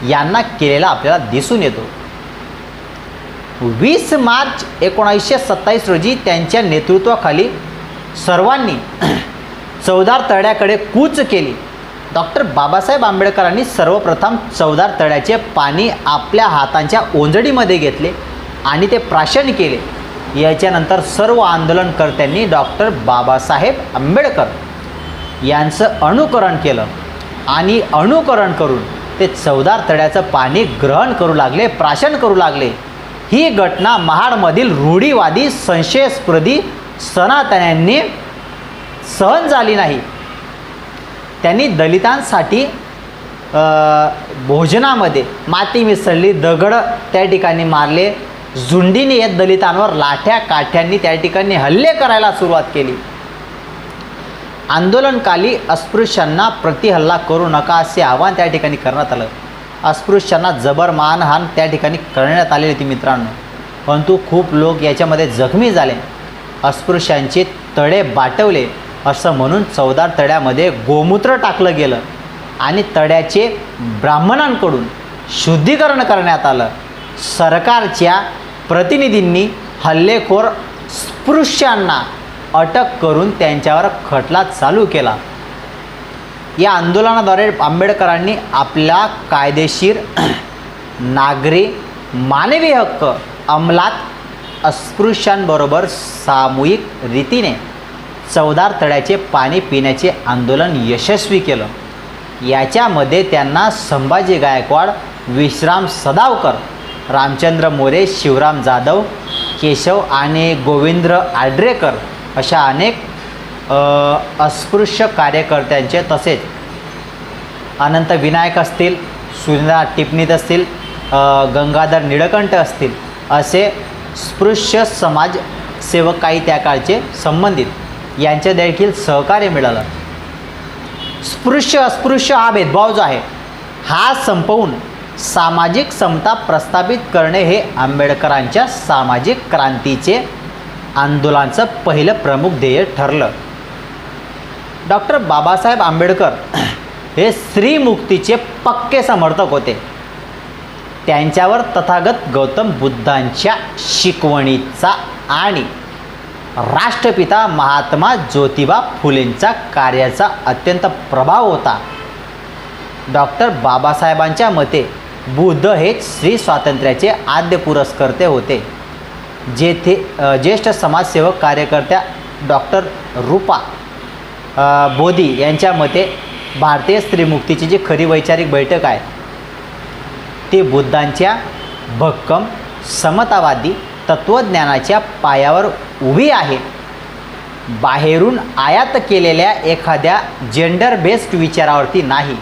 यांना केलेला आपल्याला दिसून येतो. 20 मार्च 1927 रोजी त्यांच्या नेतृत्वाखाली सर्वांनी 14 तळ्याकडे कूच केली. डॉक्टर बाबासाहेब आंबेडकरांनी सर्वप्रथम 14 तळ्याचे पाणी आपल्या हातांच्या ओंजळीमध्ये घेतले आणि ते प्राशन केले. याच्यानंतर सर्व आंदोलनकर्त्यांनी डॉक्टर बाबासाहेब आंबेडकर यांचं अनुकरण केलं आणि अनुकरण करून ते 14 तळ्याचं पाणी ग्रहण करू लागले, प्राशन करू लागले. ही घटना महाडमधील रूढीवादी संशयास्पदी सनातन्यांनी सहन झाली नाही. त्यांनी दलितांसाठी भोजनामध्ये माती मिसळली, दगड त्या ठिकाणी मारले, झुंडीने येत दलितांवर लाठ्या काठ्यांनी त्या ठिकाणी हल्ले करायला सुरुवात केली. आंदोलनकाली अस्पृश्यांना प्रतिहल्ला करू नका असे आवाहन त्या ठिकाणी करण्यात आलं. अस्पृश्यांना जबर मानहान त्या ठिकाणी करण्यात आलेली होती मित्रांनो, परंतु खूप लोक याच्यामध्ये जखमी झाले. अस्पृश्यांचे तळे बाटवले असं म्हणून 14 तळ्यामध्ये गोमूत्र टाकलं गेलं आणि तळ्याचे ब्राह्मणांकडून शुद्धीकरण करण्यात आलं. सरकारच्या प्रतिनिधींनी हल्लेखोर स्पृश्यांना अटक करून त्यांच्यावर खटला चालू केला. या आंदोलनाद्वारे आंबेडकरांनी आपला कायदेशीर नागरी मानवी हक्क अंमलात अस्पृश्यांबरोबर सामूहिक रीतीने 14 तळ्याचे पाणी पिण्याचे आंदोलन यशस्वी केलं. याच्यामध्ये त्यांना संभाजी गायकवाड, विश्राम सदावकर, रामचंद्र मोरे, शिवराम जाधव, केशव आणि गोविंद्र आड्रेकर अशा अनेक अस्पृश्य कार्यकर्त्यांचे तसेच अनंत विनायक असतील, सुनीता टिपणीत असतील, गंगाधर निळकंठ असतील असे स्पृश्य समाजसेवक काही त्या काळचे संबंधित यांचे देखील सहकार्य मिळालं. स्पृश्य अस्पृश्य हा भेदभाव जो आहे हा संपवून सामाजिक समता प्रस्थापित करणे हे आंबेडकरांच्या सामाजिक क्रांतीचे आंदोलनाचं पहिलं प्रमुख ध्येय ठरलं. डॉक्टर बाबासाहेब आंबेडकर हे स्त्रीमुक्तीचे पक्के समर्थक होते. त्यांच्यावर तथागत गौतम बुद्धांच्या शिकवणीचा आणि राष्ट्रपिता महात्मा ज्योतिबा फुलेंचा कार्याचा अत्यंत प्रभाव होता. डॉक्टर बाबासाहेबांच्या मते बुद्ध हेच स्त्री स्वातंत्र्याचे आद्य पुरस्कर्ते होते. जेथे ज्येष्ठ समाजसेवक कार्यकर्त्या डॉक्टर रूपा बोधी यांच्या मते भारतीय स्त्रीमुक्तीची जी खरी वैचारिक बैठक आहे ती बुद्धांच्या भक्कम समतावादी तत्त्वज्ञानाच्या पायावर उभी आहे. बाहेरून आयात केलेल्या एखाद्या जेंडर बेस्ड विचारावरती नाही.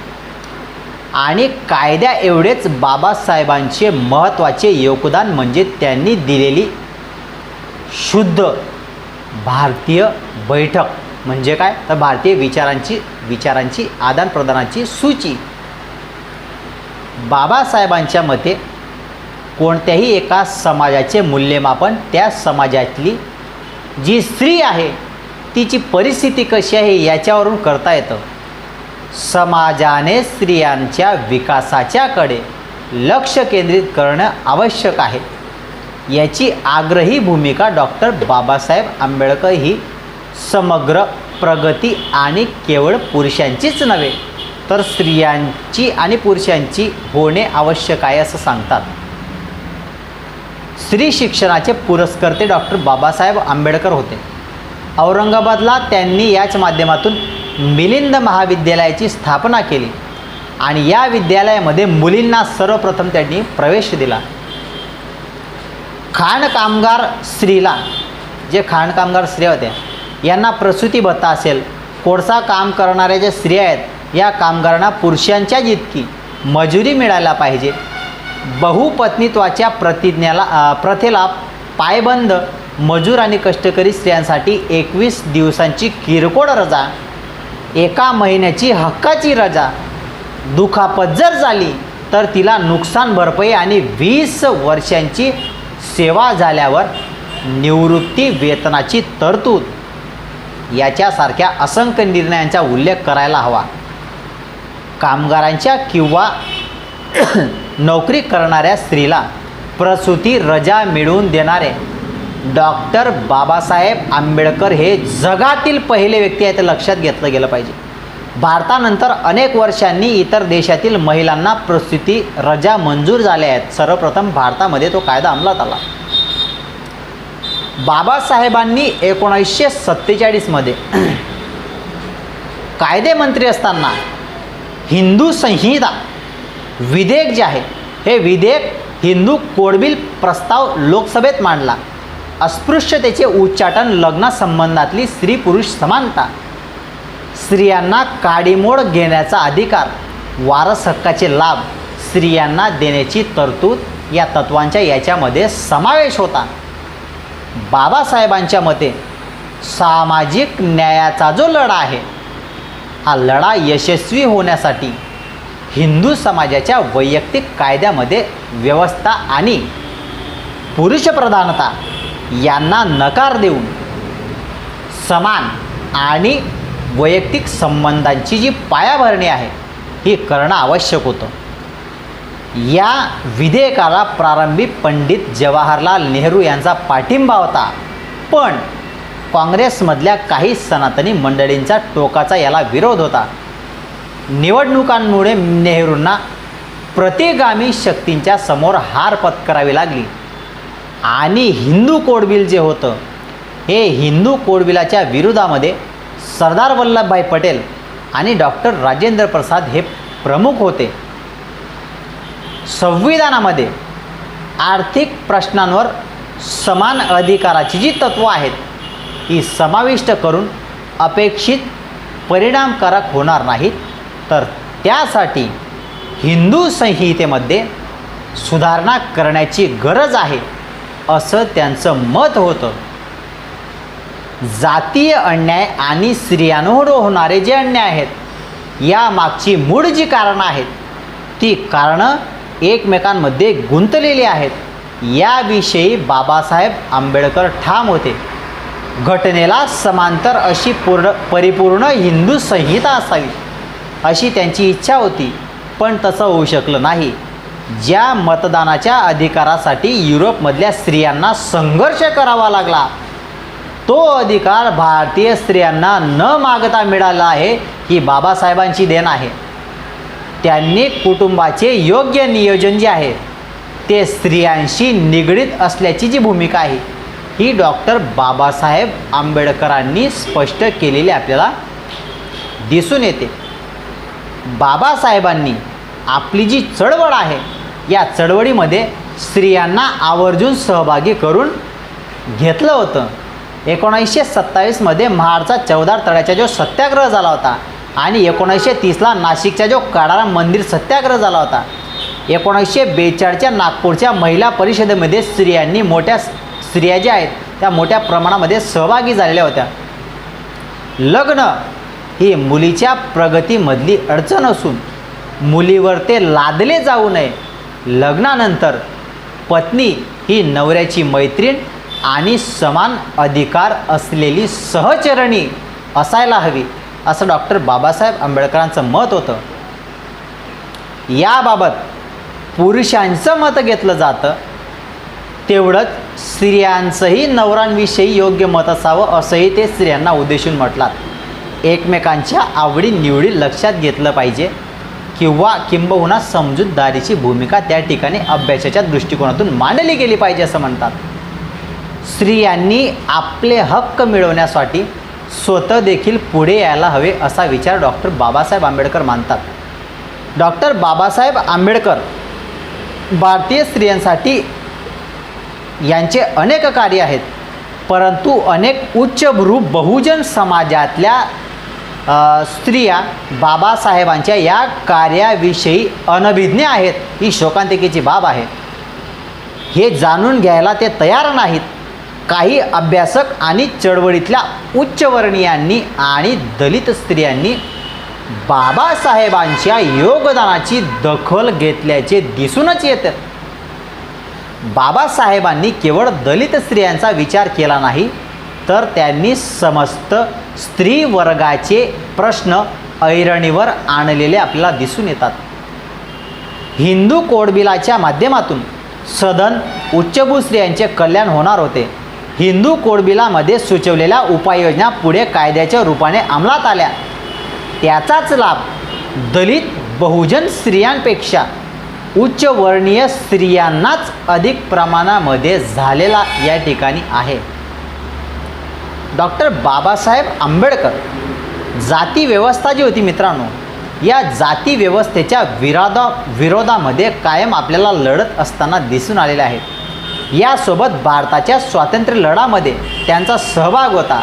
आणि कायद्या एवढेच बाबासाहेबांचे महत्त्वाचे योगदान म्हणजे त्यांनी दिलेली शुद्ध भारतीय बैठक. म्हणजे काय तर भारतीय विचारांची आदानप्रदानाची सूची. बाबासाहेबांच्या मते कोणत्याही एका समाजाचे मूल्यमापन त्या समाजातली जी स्त्री आहे तिची परिस्थिती कशी आहे याच्यावरून करता येतं. समाजाने स्त्रियांच्या विकासाच्याकडे लक्ष केंद्रित करणं आवश्यक आहे. याची आग्रही भूमिका डॉक्टर बाबासाहेब आंबेडकर ही समग्र प्रगती आणि केवळ पुरुषांचीच नव्हे तर स्त्रियांची आणि पुरुषांची होणे आवश्यक आहे असं सांगतात. स्त्री शिक्षणाचे पुरस्कर्ते डॉक्टर बाबासाहेब आंबेडकर होते. औरंगाबादला त्यांनी याच माध्यमातून मिलिंद महाविद्यालयाची स्थापना केली आणि या विद्यालयामध्ये मुलींना सर्वप्रथम त्यांनी प्रवेश दिला. खाणकामगार स्त्रीला जे खाणकामगार स्त्रिया होत्या यांना प्रसूती भत्ता असेल, कोळसा काम करणाऱ्या ज्या स्त्रिया आहेत या कामगारांना पुरुषांच्या जितकी मजुरी मिळायला पाहिजे. बहुपत्नीत्वाच्या प्रथेला पायबंद मजूर आणि कष्टकरी स्त्रियांसाठी 21 दिवसांची किरकोळ रजा, 1 महिन्याची हक्काची रजा, दुखापत जर झाली तर तिला नुकसान भरपाई आणि 20 वर्षांची सेवा झाल्यावर निवृत्ती वेतनाची तरतूद याच्यासारख्या असंख्य निर्णयांचा उल्लेख करायला हवा. कामगारांच्या किंवा नोकरी करणाऱ्या स्त्रीला प्रसूती रजा मिळवून देणारे डॉक्टर बाबासाहेब आंबेडकर हे जगातील पहिले व्यक्ती आहेत, लक्षात घेतलं गेलं पाहिजे. भारतानंतर अनेक वर्षांनी इतर देशातील महिलांना प्रसूती रजा मंजूर झाल्या आहेत. सर्वप्रथम भारतामध्ये तो कायदा अंमलात आला. बाबासाहेबांनी 1947 मध्ये कायदेमंत्री असताना हिंदू संहिता विधेयक जे आहे हे विधेयक हिंदू कोडबिल प्रस्ताव लोकसभेत मांडला. अस्पृश्यतेचे उच्चाटन, लग्नासंबंधातली स्त्री पुरुष समानता, स्त्रियांना काडीमोड घेण्याचा अधिकार, वारस हक्काचे लाभ स्त्रियांना देण्याची तरतूद या तत्वांच्या याच्यामध्ये समावेश होता. बाबासाहेबांच्या मते सामाजिक न्यायाचा जो लढा आहे हा लढा यशस्वी होण्यासाठी हिंदू समाजाच्या वैयक्तिक कायद्यामध्ये व्यवस्था आणि पुरुषप्रधानता यांना नकार देऊन समान आणि वैयक्तिक संबंधांची जी पायाभरणी आहे ही करणं आवश्यक होतं. या विधेयकाला प्रारंभी पंडित जवाहरलाल नेहरू यांचा पाठिंबा होता, पण काँग्रेसमधल्या काही सनातनी मंडळींचा टोकाचा याला विरोध होता. निवडणुकांमुळे नेहरूंना प्रतिगामी शक्तींच्या समोर हार पत्करावी लागली आणि हिंदू कोडबिल जे होतं हे हिंदू कोडबिलाच्या विरोधामध्ये सरदार वल्लभभाई पटेल आणि डॉक्टर राजेंद्र प्रसाद हे प्रमुख होते. संविधानामध्ये आर्थिक प्रश्नांवर समान अधिकाराची जी तत्त्व आहेत ही समाविष्ट करून अपेक्षित परिणामकारक होणार नाहीत, तर त्यासाठी हिंदू संहितेमध्ये सुधारणा करण्याची गरज आहे असं त्यांचं मत होतं. जातीय अन्याय आणि स्त्रियांवर होणारे जे अन्याय आहेत या मागची मूळ जी कारणं आहेत ती कारणं एकमेकांमध्ये गुंतलेले आहेत याविषयी बाबासाहेब आंबेडकर ठाम होते. घटनेला समांतर अशी परिपूर्ण हिंदू संहिता असावी अशी त्यांची इच्छा होती, पण तसं होऊ शकलं नाही. ज्या मतदानाच्या अधिकारासाठी युरोपमधल्या स्त्रियांना संघर्ष करावा लागला, तो अधिकार भारतीय स्त्रियांना न मागता मिळाला आहे ही बाबासाहेबांची देण आहे. त्यांनी कुटुंबाचे योग्य नियोजन जे आहे ते स्त्रियांशी निगडीत असल्याची जी भूमिका आहे ही डॉक्टर बाबासाहेब आंबेडकरांनी स्पष्ट केलेली आपल्याला दिसून येते. बाबासाहेबांनी आपली जी चळवळ आहे या चळवळीमध्ये स्त्रियांना आवर्जून सहभागी करून घेतलं होतं. 1927मध्ये महाडचा चौदार तळ्याचा जो सत्याग्रह झाला होता आणि 1930ला नाशिकचा जो काळाराम मंदिर सत्याग्रह झाला होता. 1942च्या नागपूरच्या महिला परिषदेमध्ये स्त्रिया ज्या आहेत त्या मोठ्या प्रमाणामध्ये सहभागी झालेल्या होत्या. लग्न ही मुलीच्या प्रगतीमधली अडचण असून मुलीवर ते लादले जाऊ नये. लग्नानंतर पत्नी ही नवऱ्याची मैत्रीण आणि समान अधिकार असलेली सहचरणी असायला हवी असं डॉक्टर बाबासाहेब आंबेडकरांचं मत होतं. याबाबत पुरुषांचं मत घेतलं जातं, तेवढंच स्त्रियांचंही नवरांविषयी योग्य मत असावं असंही ते स्त्रियांना उद्देशून म्हटलात. एकमेकांच्या आवडीनिवडी लक्षात घेतलं पाहिजे किंबहुना समजूतदारीची भूमिका त्या ठिकाणी अभ्यासाच्या दृष्टिकोनातून मांडली गेली पाहिजे असं म्हणतात. स्त्रियांनी आपले हक्क मिळवण्यासाठी स्वतः देखील पुढे यायला हवे असा विचार डॉक्टर बाबासाहेब आंबेडकर मानतात. डॉक्टर बाबासाहेब आंबेडकर भारतीय स्त्रियांसाठी यांचे अनेक कार्य आहेत, परंतु अनेक उच्चभ्रू बहुजन समाजातल्या स्त्रिया बाबासाहेबांच्या या कार्याविषयी अनभिज्ञ आहेत ही शोकांतिकेची बाब आहे. हे जाणून घ्यायला ते तयार नाहीत. काही अभ्यासक आणि चळवळीतल्या उच्चवर्णीयांनी आणि दलित स्त्रियांनी बाबासाहेबांच्या योगदानाची दखल घेतल्याचे दिसूनच येते. बाबासाहेबांनी केवळ दलित स्त्रियांचा विचार केला नाही, तर त्यांनी समस्त स्त्री वर्गाचे प्रश्न ऐरणीवर आणलेले आपल्याला दिसून येतात. हिंदू कोडबिलाच्या माध्यमातून सदन उच्चभ्रू स्त्रियांचे कल्याण होणार होते. हिंदू कोडबिलामध्ये सुचवलेल्या उपाययोजना पुढे कायद्याच्या रूपाने अंमलात आल्या. त्याचाच लाभ दलित बहुजन स्त्रियांपेक्षा उच्चवर्णीय स्त्रियांनाच अधिक प्रमाणामध्ये झालेला या ठिकाणी आहे. डॉक्टर बाबासाहेब आंबेडकर जाती व्यवस्था जी होती मित्रांनो, या जाती व्यवस्थेच्या विरोधामध्ये कायम आपल्याला लढत असताना दिसून आलेले आहेत. यासोबत भारताच्या स्वातंत्र्य लढ्यामध्ये त्यांचा सहभाग होता.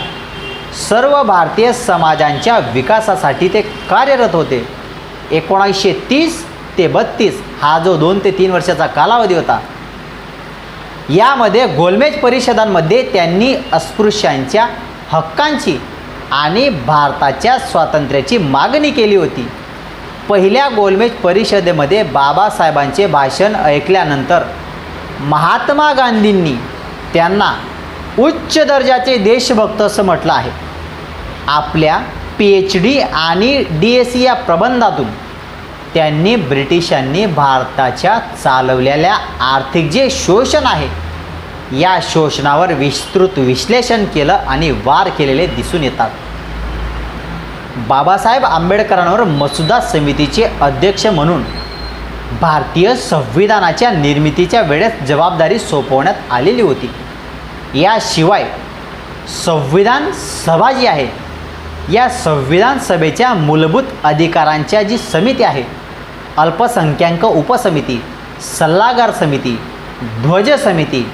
सर्व भारतीय समाजांच्या विकासासाठी ते कार्यरत होते. 1930 ते 32 हा जो 2 ते 3 वर्षाचा कालावधी होता, यामध्ये गोलमेज परिषदांमध्ये त्यांनी अस्पृश्यांच्या हक्कांची आणि भारताच्या स्वातंत्र्याची मागणी केली होती. पहिल्या गोलमेज परिषदेमध्ये बाबासाहेबांचे भाषण ऐकल्यानंतर महात्मा गांधींनी त्यांना उच्च दर्जाचे देशभक्त असं म्हटलं आहे. आपल्या PhD आणि DSc या प्रबंधातून त्यांनी ब्रिटिशांनी भारताच्या चालवलेल्या आर्थिक जे शोषण आहे या शोषणावर विस्तृत विश्लेषण केलं आणि वार केलेले दिसून येतात. बाबासाहेब आंबेडकरांवर मसुदा समितीचे अध्यक्ष म्हणून भारतीय संविधानाच्या निर्मितीच्या वेळेस जबाबदारी सोपवण्यात आलेली होती. याशिवाय संविधान सभा जी आहे या संविधान सभेच्या मूलभूत अधिकारांच्या जी समिती आहे, अल्पसंख्याक उपसमिती, सल्लागार समिती, ध्वज समिती,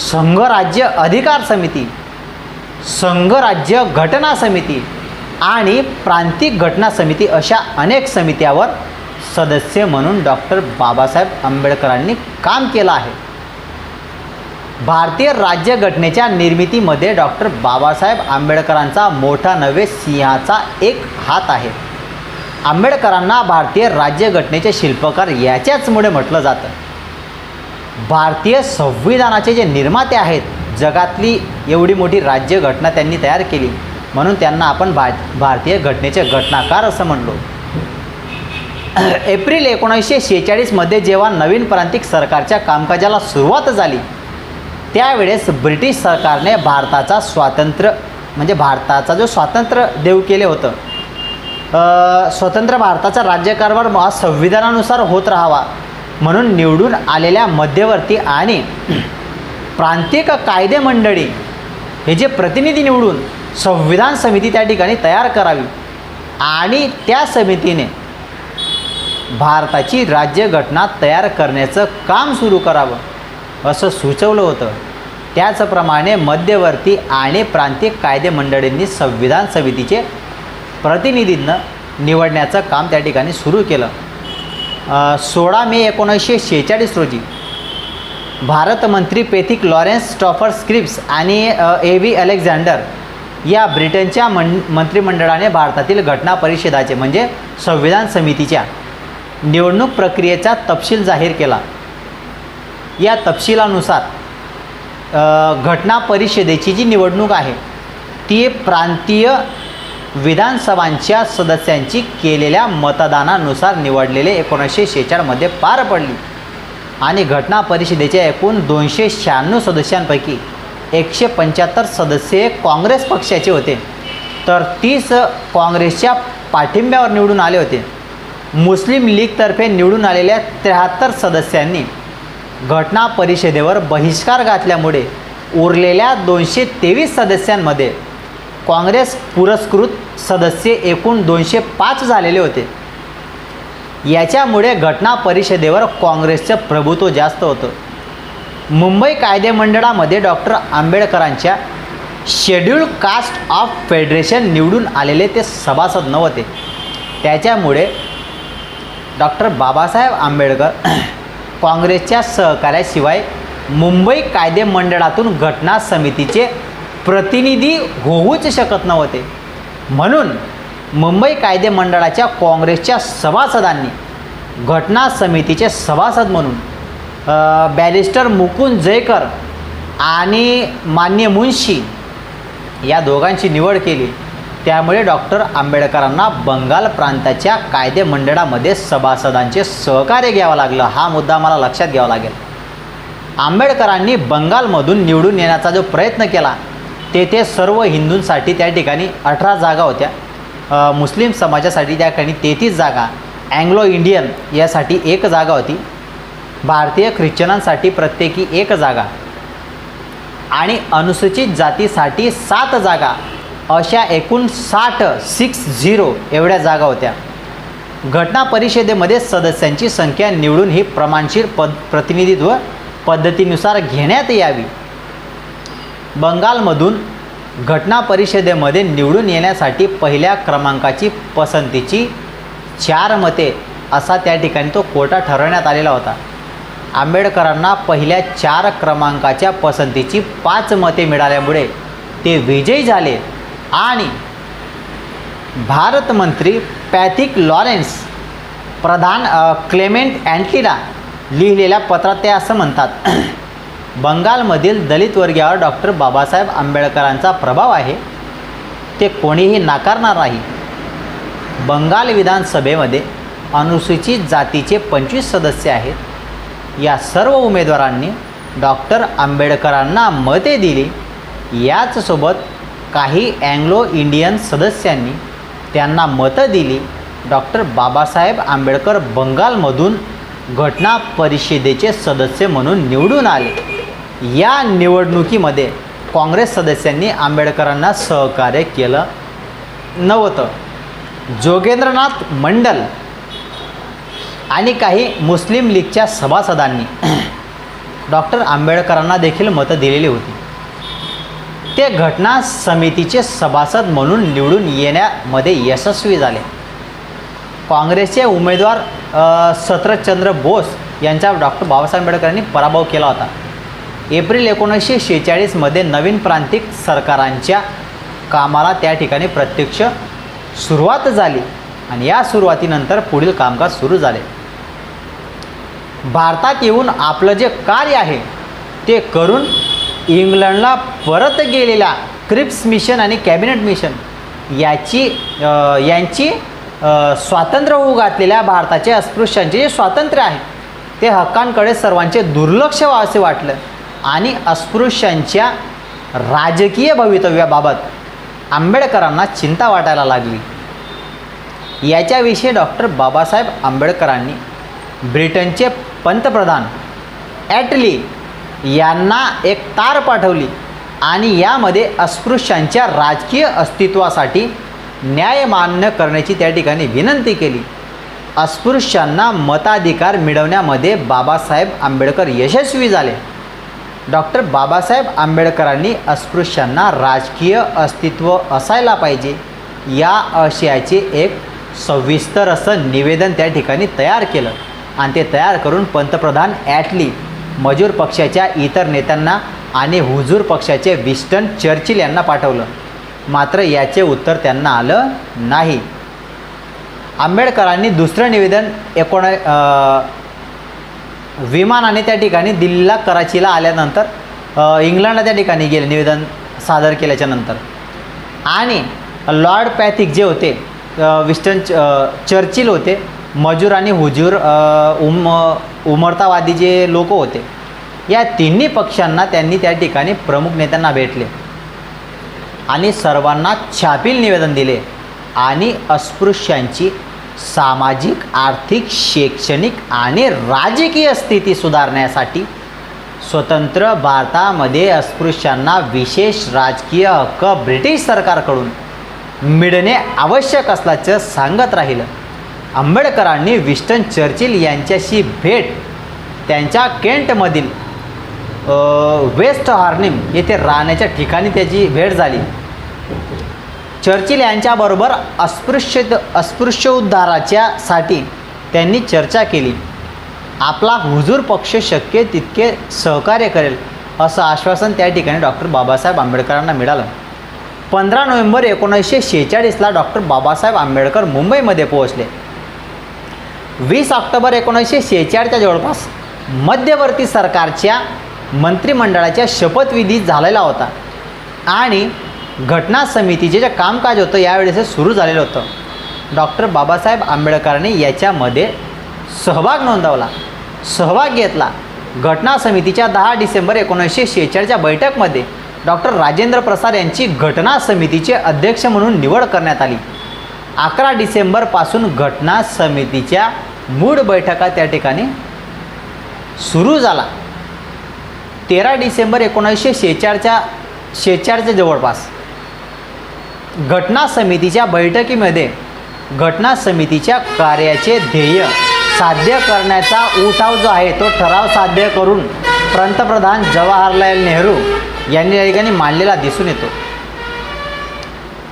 संघराज्य अधिकार समिती, संघराज्य घटना समिती आणि प्रांतिक घटना समिती अशा अनेक समित्यावर सदस्य म्हणून डॉक्टर बाबासाहेब आंबेडकरांनी काम केलं आहे. भारतीय राज्यघटनेच्या निर्मितीमध्ये डॉक्टर बाबासाहेब आंबेडकरांचा मोठा नव्हे सिंहाचा एक हात आहे. आंबेडकरांना भारतीय राज्यघटनेचे शिल्पकार याच्याचमुळे म्हटलं जातं. भारतीय संविधानाचे जे निर्माते आहेत, जगातली एवढी मोठी राज्यघटना त्यांनी तयार केली, म्हणून त्यांना आपण भारतीय घटनेचे घटनाकार असं म्हणलो. एप्रिल 1946मध्ये जेव्हा नवीन प्रांतिक सरकारच्या कामकाजाला सुरुवात झाली, त्यावेळेस ब्रिटिश सरकारने भारताचा स्वातंत्र्य देऊ केले होतं. स्वतंत्र भारताचा राज्यकारभार संविधानानुसार होत राहावा म्हणून निवडून आलेल्या मध्यवर्ती आणि प्रांतिक कायदे मंडळी हे जे प्रतिनिधी निवडून संविधान समिती त्या ठिकाणी तयार करावी आणि त्या समितीने भारताची राज्यघटना तयार करण्याचं काम सुरू करावं असं सुचवलं होतं. त्याचप्रमाणे मध्यवर्ती आणि प्रांतिक कायदे मंडळींनी संविधान समितीचे प्रतिनिधींना निवडण्याचं काम त्या ठिकाणी सुरू केलं. 16 मे 1946 रोजी भारतमंत्री पेथिक लॉरेन्स स्टॉफर स्क्रिप्स आणि A.V. अलेक्झांडर या ब्रिटनच्या मंत्रिमंडळाने भारतातील घटना परिषदाचे म्हणजे संविधान समितीच्या निवडणूक प्रक्रियेचा तपशील जाहीर केला. या तपशिलानुसार घटना परिषदेची जी निवडणूक आहे ती प्रांतीय विधानसभांच्या सदस्यांची केलेल्या मतदानानुसार निवडलेले 1946मध्ये पार पडली आणि घटना परिषदेच्या एकूण 296 सदस्यांपैकी 175 सदस्य काँग्रेस पक्षाचे होते, तर 30 काँग्रेसच्या पाठिंब्यावर निवडून आले होते. मुस्लिम लीगतर्फे निवडून आलेल्या 73 सदस्यांनी घटना परिषदेवर बहिष्कार घातल्यामुळे उरलेल्या 223 सदस्यांमध्ये काँग्रेस पुरस्कृत सदस्य एकूण 205 झालेले होते. याच्यामुळे घटना परिषदेवर काँग्रेसचं प्रभुत्व जास्त होतं. मुंबई कायदेमंडळामध्ये डॉक्टर आंबेडकरांच्या शेड्यूल्ड कास्ट ऑफ फेडरेशन निवडून आलेले ते सभासद नव्हते. त्याच्यामुळे डॉक्टर बाबासाहेब आंबेडकर काँग्रेसच्या सहकार्याशिवाय मुंबई कायदेमंडळातून घटना समितीचे प्रतिनिधी होऊच शकत नव्हते. म्हणून मुंबई कायदेमंडळाच्या काँग्रेसच्या सभासदांनी घटना समितीचे सभासद म्हणून बॅरिस्टर मुकुंद जयकर आणि मान्य मुन्शी या दोघांची निवड केली. त्यामुळे डॉक्टर आंबेडकरांना बंगाल प्रांताच्या कायदेमंडळामध्ये सभासदांचे सहकार्य घ्यावं लागलं. हा मुद्दा मला लक्षात घ्यावा लागेल. आंबेडकरांनी बंगालमधून निवडून येण्याचा जो प्रयत्न केला तेथे सर्व हिंदूंसाठी त्या ठिकाणी 18 जागा होत्या, मुस्लिम समाजासाठी त्या ठिकाणी 33 जागा, अँग्लो इंडियन यासाठी 1 जागा होती, भारतीय ख्रिश्चनांसाठी प्रत्येकी 1 जागा आणि अनुसूचित जातीसाठी 7 जागा, अशा एकूण 60 एवढ्या जागा होत्या. घटना परिषदेमध्ये सदस्यांची संख्या निवडून ही प्रमाणशीर प्रतिनिधित्व पद्धतीनुसार घेण्यात यावी. बंगालमधून घटना परिषदेमध्ये निवडून येण्यासाठी पहिल्या क्रमांकाची पसंतीची 4 मते असा त्या ठिकाणी तो कोटा ठरवण्यात आलेला होता. आंबेडकरांना पहिल्या 4 क्रमांकाच्या पसंतीची 5 मते मिळाल्यामुळे ते विजयी झाले आणि भारतमंत्री पॅथिक लॉरेन्स प्रधान क्लेमेंट ॲटलीला लिहिलेल्या पत्रात ते असं म्हणतात, बंगालमधील दलित वर्गावर डॉक्टर बाबासाहेब आंबेडकरांचा प्रभाव आहे, ते कोणीही नाकारणार नाही. बंगाल विधानसभेमध्ये अनुसूचित जातीचे 25 सदस्य आहेत. या सर्व उमेदवारांनी डॉक्टर आंबेडकरांना मते दिली. याचसोबत काही अँग्लो इंडियन सदस्यांनी त्यांना मतं दिली. डॉक्टर बाबासाहेब आंबेडकर बंगालमधून घटना परिषदेचे सदस्य म्हणून निवडून आले. या निवडणुकीमध्ये काँग्रेस सदस्यांनी आंबेडकरांना सहकार्य केलं नव्हतं. जोगेंद्रनाथ मंडल आणि काही मुस्लिम लीगच्या सभासदांनी डॉक्टर आंबेडकरांना देखील मतं दिलेली होती. ते घटना समितीचे सभासद म्हणून निवडून येण्यामध्ये यशस्वी झाले. काँग्रेसचे उमेदवार शरतचंद्र बोस यांचा डॉक्टर बाबासाहेब आंबेडकरांनी पराभव केला होता. एप्रिल 1946मध्ये नवीन प्रांतिक सरकारांच्या कामाला त्या ठिकाणी प्रत्यक्ष सुरुवात झाली. आणि या सुरुवातीनंतर पुढील कामकाज सुरू झाले. भारतात येऊन आपलं जे कार्य आहे ते करून इंग्लंडला परत गेलेल्या क्रिप्स मिशन आणि कॅबिनेट मिशन यांची स्वातंत्र्य होऊ घातलेल्या भारताच्या अस्पृश्यांचे जे स्वातंत्र्य आहे ते हक्कांकडे सर्वांचे दुर्लक्ष व्हावेसे वाटलं आणि अस्पृश्यांच्या राजकीय भवितव्याबाबत आंबेडकरांना चिंता वाटायला लागली. याच्याविषयी डॉक्टर बाबासाहेब आंबेडकरांनी ब्रिटनचे पंतप्रधान ॲटली यांना एक तार पाठवली आणि यामध्ये अस्पृश्यांच्या राजकीय अस्तित्वासाठी न्याय मान्य करण्याची त्या ठिकाणी विनंती केली. अस्पृश्यांना मताधिकार मिळवण्यामध्ये बाबासाहेब आंबेडकर यशस्वी झाले. डॉक्टर बाबासाहेब आंबेडकरांनी अस्पृश्यांना राजकीय अस्तित्व असायला पाहिजे या आशयाचे एक सविस्तर असं निवेदन त्या ठिकाणी तयार केलं आणि ते तयार करून पंतप्रधान ॲटली, मजूर पक्षाच्या इतर नेत्यांना आणि हुजूर पक्षाचे विन्स्टन चर्चिल यांना पाठवलं. मात्र याचे उत्तर त्यांना आलं नाही. आंबेडकरांनी दुसरं निवेदन विमानाने त्या ठिकाणी दिल्लीला, कराचीला आल्यानंतर इंग्लंडला त्या ठिकाणी गेले निवेदन सादर केल्याच्यानंतर. आणि लॉर्ड पॅथिक जे होते, विन्स्टन चर्चिल होते, मजूर आणि हुजूर उमरतावादी जे लोक होते, या तिन्ही पक्षांना त्यांनी त्या ठिकाणी प्रमुख नेत्यांना भेटले आणि सर्वांना छापील निवेदन दिले आणि अस्पृश्यांची सामाजिक, आर्थिक, शैक्षणिक आणि राजकीय स्थिती सुधारण्यासाठी स्वतंत्र भारतामध्ये अस्पृश्यांना विशेष राजकीय हक्क ब्रिटिश सरकारकडून मिळणे आवश्यक असल्याचं सांगत राहिलं. आंबेडकरांनी विन्स्टन चर्चिल यांच्याशी भेट त्यांच्या केंटमधील वेस्ट हार्निम येथे राहण्याच्या ठिकाणी त्याची भेट झाली. चर्चिल यांच्याबरोबर अस्पृश्य उद्धाराच्यासाठी त्यांनी चर्चा केली. आपला हुजूर पक्ष शक्य तितके सहकार्य करेल असं आश्वासन त्या ठिकाणी डॉक्टर बाबासाहेब आंबेडकरांना मिळालं. 15 नोव्हेंबर 1946ला डॉक्टर बाबासाहेब आंबेडकर मुंबईमध्ये पोहोचले. 20 ऑक्टोबर 1946च्या जवळपास मध्यवर्ती सरकारच्या मंत्रिमंडळाच्या शपथविधी झालेला होता आणि घटना समितीचे जे कामकाज होतं यावेळेस सुरू झालेलं होतं. डॉक्टर बाबासाहेब आंबेडकरांनी याच्यामध्ये सहभाग घेतला. घटना समितीच्या 10 डिसेंबर 1946च्या बैठकमध्ये डॉक्टर राजेंद्र प्रसाद यांची घटना समितीचे अध्यक्ष म्हणून निवड करण्यात आली. 11 डिसेंबरपासून घटना समितीच्या मूळ बैठका त्या ठिकाणी सुरू झाला. 13 डिसेंबर 1946च्या जवळपास घटना समितीच्या बैठकीमध्ये घटना समितीच्या कार्याचे ध्येय साध्य करण्याचा उठाव जो आहे तो ठराव साध्य करून पंतप्रधान जवाहरलाल नेहरू यांनी या ठिकाणी मांडलेला दिसून येतो.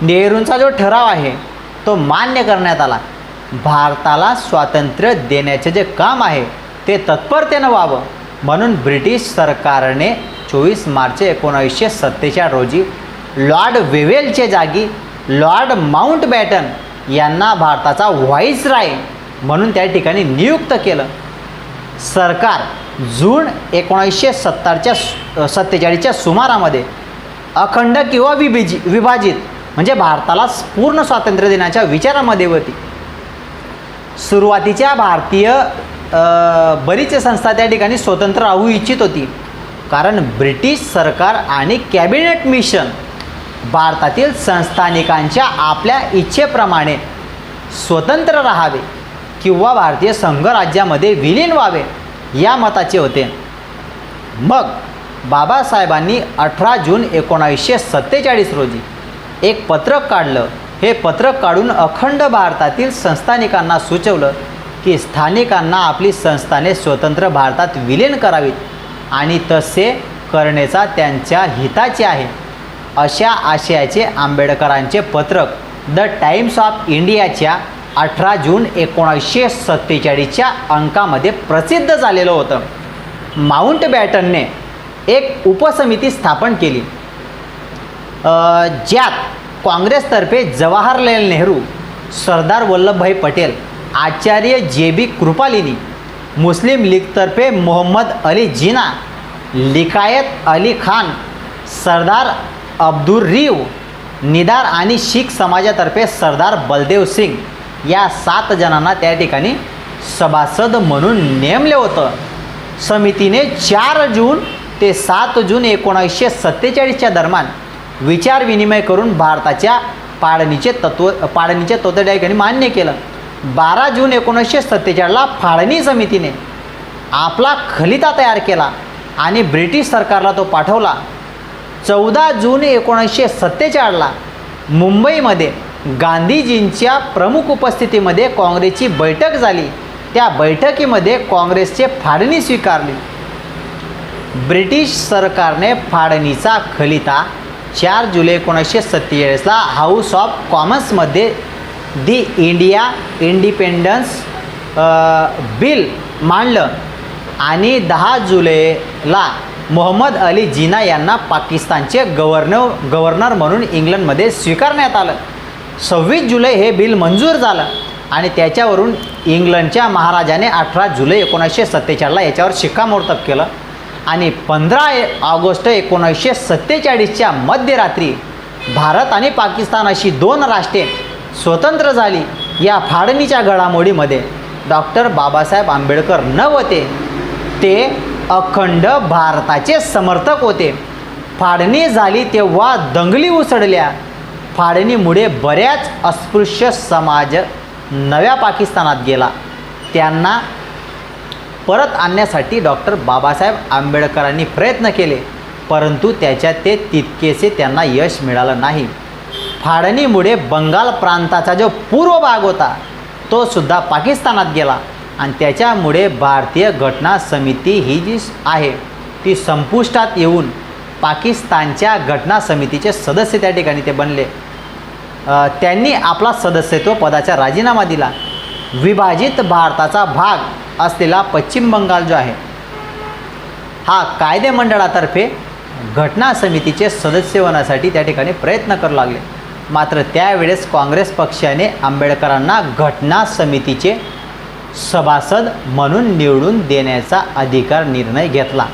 नेहरूंचा जो ठराव आहे तो मान्य करण्यात आला. भारताला स्वातंत्र्य देण्याचे जे काम आहे ते तत्परतेनं व्हावं म्हणून ब्रिटिश सरकारने 24 मार्च 1947 रोजी लॉर्ड वेव्हेलच्या जागी लॉर्ड माउंटबॅटन यांना भारताचा व्हाईसराय म्हणून त्या ठिकाणी नियुक्त केलं. सरकार जून 1947च्या सुमारामध्ये अखंड किंवा विभाजित म्हणजे भारताला पूर्ण स्वातंत्र्य देण्याच्या विचारामध्ये होती. सुरुवातीच्या भारतीय बरीच संस्था त्या ठिकाणी स्वतंत्र राहू इच्छित होती कारण ब्रिटिश सरकार आणि कॅबिनेट मिशन भारतातील संस्थानिकांच्या आपल्या इच्छेप्रमाणे स्वतंत्र राहावे किंवा भारतीय संघराज्यामध्ये विलीन व्हावे या मताचे होते. मग बाबासाहेबांनी 18 जून 1947 रोजी एक पत्रक काढलं. हे पत्रक काढून अखंड भारतातील संस्थानिकांना सुचवलं की स्थानिकांना आपली संस्थाने स्वतंत्र भारतात विलीन करावीत आणि तसे करण्याचा त्यांच्या हिताचे आहे अशा आशयाचे आंबेडकरांचे पत्रक द टाइम्स ऑफ इंडियाच्या 18 जून 1947च्या अंकामध्ये प्रसिद्ध झालेलं होतं. माउंटबॅटनने एक उपसमिती स्थापन केली ज्यात काँग्रेसतर्फे जवाहरलाल नेहरू सरदार वल्लभभाई पटेल, आचार्य JB कृपालिनी, मुस्लिम लीगतर्फे मोहम्मद अली जिना, लिकायत अली खान, सरदार अब्दुल रीव निदार आणि शीख समाजातर्फे सरदार बलदेव सिंग या 7 जणांना त्या ठिकाणी सभासद म्हणून नेमले होतं. समितीने 4 जून ते 7 जून 1947च्या दरम्यान विचारविनिमय करून भारताच्या पाडणीचे तत्व त्या ठिकाणी मान्य केलं. 12 जून 1947ला फाळणी समितीने आपला खलिता तयार केला आणि ब्रिटिश सरकारला तो पाठवला. 14 जून 1947ला मुंबईमध्ये गांधीजींच्या प्रमुख उपस्थितीमध्ये काँग्रेसची बैठक झाली. त्या बैठकीमध्ये काँग्रेसचे फाळणी स्वीकारली. ब्रिटिश सरकारने फाळणीचा खलिता 4 जुलै 1947ला हाऊस ऑफ कॉमन्समध्ये दी इंडिया इंडिपेंडन्स बिल मांडलं आणि 10 जुलैला मोहम्मद अली जिना यांना पाकिस्तानचे गव्हर्नर म्हणून इंग्लंडमध्ये स्वीकारण्यात आलं. 26 जुलै हे बिल मंजूर झालं आणि त्याच्यावरून इंग्लंडच्या महाराजाने 18 जुलै 1947ला याच्यावर शिक्कामोर्तब केलं आणि 15 ऑगस्ट 1947च्या मध्यरात्री भारत आणि पाकिस्तान अशी 2 राष्ट्रे स्वतंत्र झाली. या फाळणीच्या घडामोडीमध्ये डॉक्टर बाबासाहेब आंबेडकर नव्हते, ते अखंड भारताचे समर्थक होते. फाळणी झाली तेव्हा दंगली उसळल्या. फाळणीमुळे बऱ्याच अस्पृश्य समाज नव्या पाकिस्तानात गेला. त्यांना परत आणण्यासाठी डॉक्टर बाबासाहेब आंबेडकरांनी प्रयत्न केले, परंतु त्याच्यात ते तितकेसे त्यांना यश मिळालं नाही. फाळणीमुळे बंगाल प्रांताचा जो पूर्व भाग होता तो सुद्धा पाकिस्तानात गेला आणि त्याच्यामुळे भारतीय घटना समिती ही जी आहे ती संपुष्टात येऊन पाकिस्तानच्या घटना समितीचे सदस्य त्या ठिकाणी ते बनले. त्यांनी आपला सदस्यत्व पदाचा राजीनामा दिला. विभाजित भारताचा भाग असलेला पश्चिम बंगाल जो आहे हा कायदेमंडळातर्फे घटना समितीचे सदस्य होण्यासाठी त्या ठिकाणी प्रयत्न करू लागले. मात्र त्यावेळेस काँग्रेस पक्षाने आंबेडकरांना घटना समितीचे सभासद म्हणून निवडून देण्याचा निर्णय घेतला.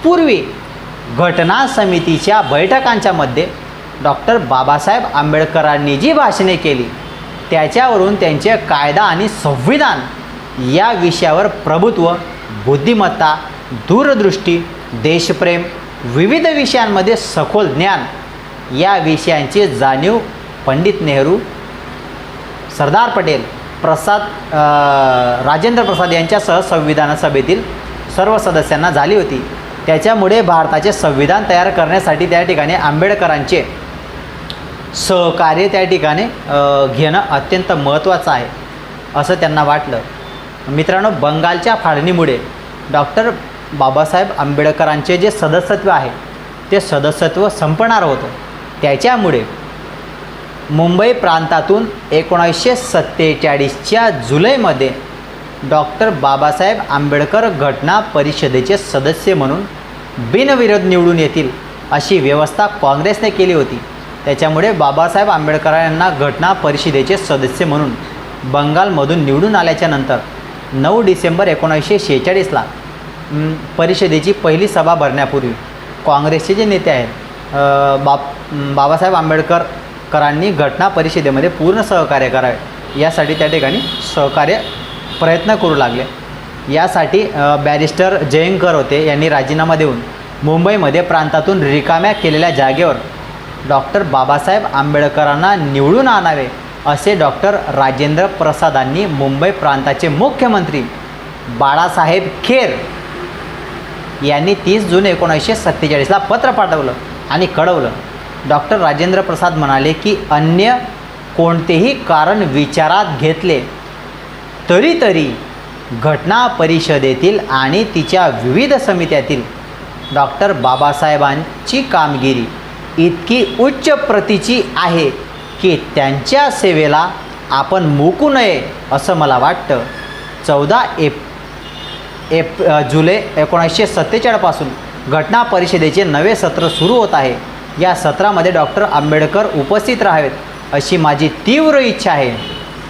पूर्वी घटना समितीच्या बैठकांच्या मध्ये डॉक्टर बाबासाहेब आंबेडकरांनी जी भाषणे केली त्याच्यावरून त्यांचे कायदा आणि संविधान या विषयावर प्रभुत्व, बुद्धिमत्ता, दूरदृष्टी, देशप्रेम, विविध विषयांमध्ये सखोल ज्ञान या विषयांची जाणीव पंडित नेहरू, सरदार पटेल, राजेंद्र प्रसाद यांच्यासह संविधान सभेतील सर्व सदस्यांना झाली होती. त्याच्यामुळे भारताचे संविधान तयार करण्यासाठी त्या ठिकाणी आंबेडकरांचे सहकार्य त्या ठिकाणी घेणं अत्यंत महत्त्वाचं आहे असं त्यांना वाटलं. मित्रांनो, बंगालच्या फाळणीमुळे डॉक्टर बाबासाहेब आंबेडकरांचे जे सदस्यत्व आहे ते सदस्यत्व संपणार होतं. त्याच्यामुळे मुंबई प्रांतातून 1947च्या जुलैमध्ये डॉक्टर बाबासाहेब आंबेडकर घटना परिषदेचे सदस्य म्हणून बिनविरोध निवडून येतील अशी व्यवस्था काँग्रेसने केली होती. त्याच्यामुळे बाबासाहेब आंबेडकरांना घटना परिषदेचे सदस्य म्हणून बंगालमधून निवडून आल्याच्या नंतर 9 डिसेंबर 1946ला परिषदेची पहिली सभा भरण्यापूर्वी काँग्रेसचे जे नेते आहेत बाबासाहेब आंबेडकरांनी घटना परिषदेमध्ये पूर्ण सहकार्य करावे यासाठी त्या ठिकाणी प्रयत्न करू लागले. यासाठी बॅरिस्टर जयंकर होते यांनी राजीनामा देऊन मुंबईमध्ये प्रांतातून रिकाम्या केलेल्या जागेवर डॉक्टर बाबासाहेब आंबेडकरांना निवडून आणावे असे डॉक्टर राजेंद्र प्रसादांनी मुंबई प्रांताचे मुख्यमंत्री बाळासाहेब खेर यांनी 30 जून 1947ला पत्र पाठवलं आणि कळवलं. डॉक्टर राजेंद्र प्रसाद म्हणाले की अन्य कोणतेही कारण विचारात घेतले तरी घटना परिषदेतील आणि तिच्या विविध समित्यातील डॉक्टर बाबासाहेबांची कामगिरी इतकी उच्च प्रतीची आहे की त्यांच्या सेवेला आपण मुकू नये असं मला वाटतं. 14 जुलै 1947 पासून घटना परिषदेचे नवे सत्र सुरू होत आहे. या सत्रामध्ये डॉक्टर आंबेडकर उपस्थित राहावेत अशी माझी तीव्र इच्छा आहे.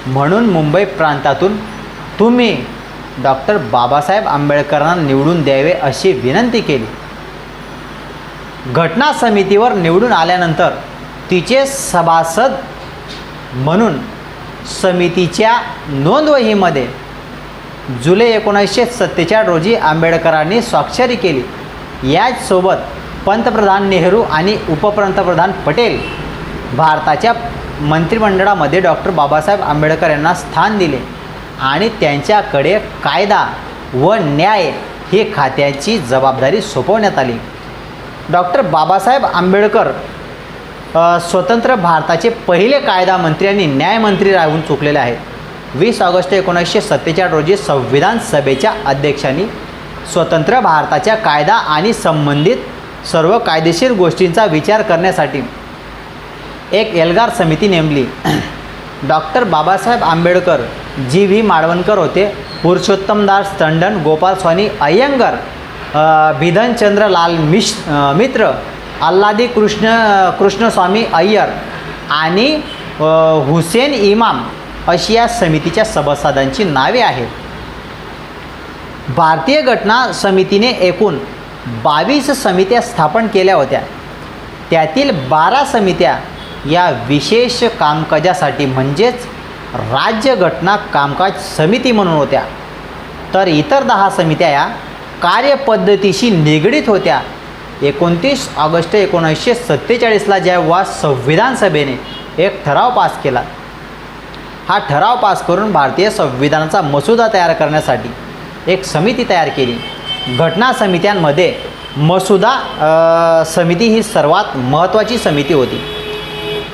म्हणून मुंबई प्रांतातून तुम्ही डॉक्टर बाबासाहेब आंबेडकरांना निवडून द्यावे अशी विनंती केली. घटना समितीवर निवडून आल्यानंतर तिचे सभासद म्हणून समितीच्या नोंदवहीमध्ये जुलै 1947 रोजी आंबेडकरांनी स्वाक्षरी केली. याचसोबत पंतप्रधान नेहरू आणि उपपंतप्रधान पटेल भारताच्या मंत्रिमंडळामध्ये डॉक्टर बाबासाहेब आंबेडकर यांना स्थान दिले आणि त्यांच्याकडे कायदा व न्याय ही खात्याची जबाबदारी सोपवण्यात आली. डॉक्टर बाबासाहेब आंबेडकर स्वतंत्र भारताचे पहिले कायदा मंत्री आणि न्यायमंत्री राहून चुकलेले आहेत. 20 ऑगस्ट 1947 रोजी संविधान सभेच्या अध्यक्षांनी स्वतंत्र भारताच्या कायदा आणि संबंधित सर्व कायदेशीर गोष्टींचा विचार करण्यासाठी एक एल्गार समिती नेमली. डॉक्टर बाबासाहेब आंबेडकर, जी.व्ही. माळवणकर होते, पुरुषोत्तमदास टंडन, गोपालस्वामी अय्यंगार, बिधनचंद्र लाल मित्र, अल्लादी कृष्णस्वामी अय्यर आणि हुसेन इमाम अशी या समितीच्या सभासदांची नावे आहेत. भारतीय घटना समितीने एकूण 22 समित्या स्थापन केल्या होत्या. त्यातील 12 समित्या या विशेष कामकाजासाठी म्हणजेच राज्य घटना कामकाज समिती म्हणून होत्या, तर इतर 10 समित्या या कार्यपद्धतीशी निगडीत होत्या. 29 ऑगस्ट 1947ला जेव्हा संविधान सभेने एक ठराव पास केला, हा ठराव पास करून भारतीय संविधानाचा मसुदा तयार करण्यासाठी एक समिती तयार केली. घटना समित्यांमध्ये मसुदा समिती ही सर्वात महत्त्वाची समिती होती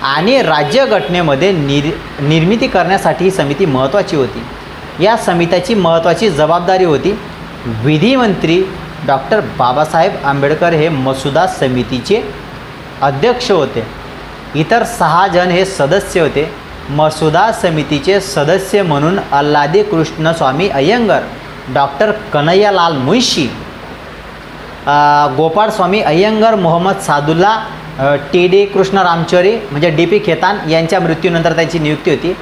आणि राज्यघटनेमध्ये निर्मिती करण्यासाठी ही समिती महत्त्वाची होती. या समितीची महत्त्वाची जबाबदारी होती. विधिमंत्री डॉक्टर बाबासाहेब आंबेडकर हे मसुदा समितीचे अध्यक्ष होते. इतर 6 जण हे सदस्य होते. मसुदा समितीचे सदस्य म्हणून अल्लादी कृष्णस्वामी अय्यंगार, डॉक्टर कन्हैयालाल मुंशी, गोपाळस्वामी अय्यंगार, मोहम्मद सादुल्ला, टी.डी. कृष्ण रामचरी म्हणजे डी.पी. खेतान यांच्या मृत्यूनंतर त्यांची नियुक्ती होती.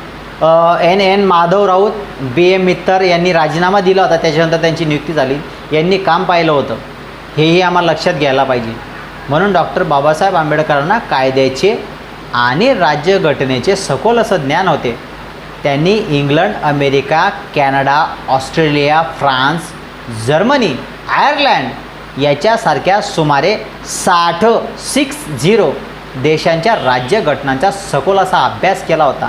N Madhav Rau, B M. मित्तर यांनी राजीनामा दिला होता, त्याच्यानंतर त्यांची नियुक्ती झाली. यांनी काम पाहिलं होतं, हेही आम्हाला लक्षात घ्यायला पाहिजे. म्हणून डॉक्टर बाबासाहेब आंबेडकरांना कायद्याचे आणि राज्यघटनेचे सखोल असं ज्ञान होते. त्यांनी England, America, Canada, Australia, France, Germany, Ireland याच्यासारख्या सुमारे 60 देशांच्या राज्यघटनांचा सखोल असा अभ्यास केला होता.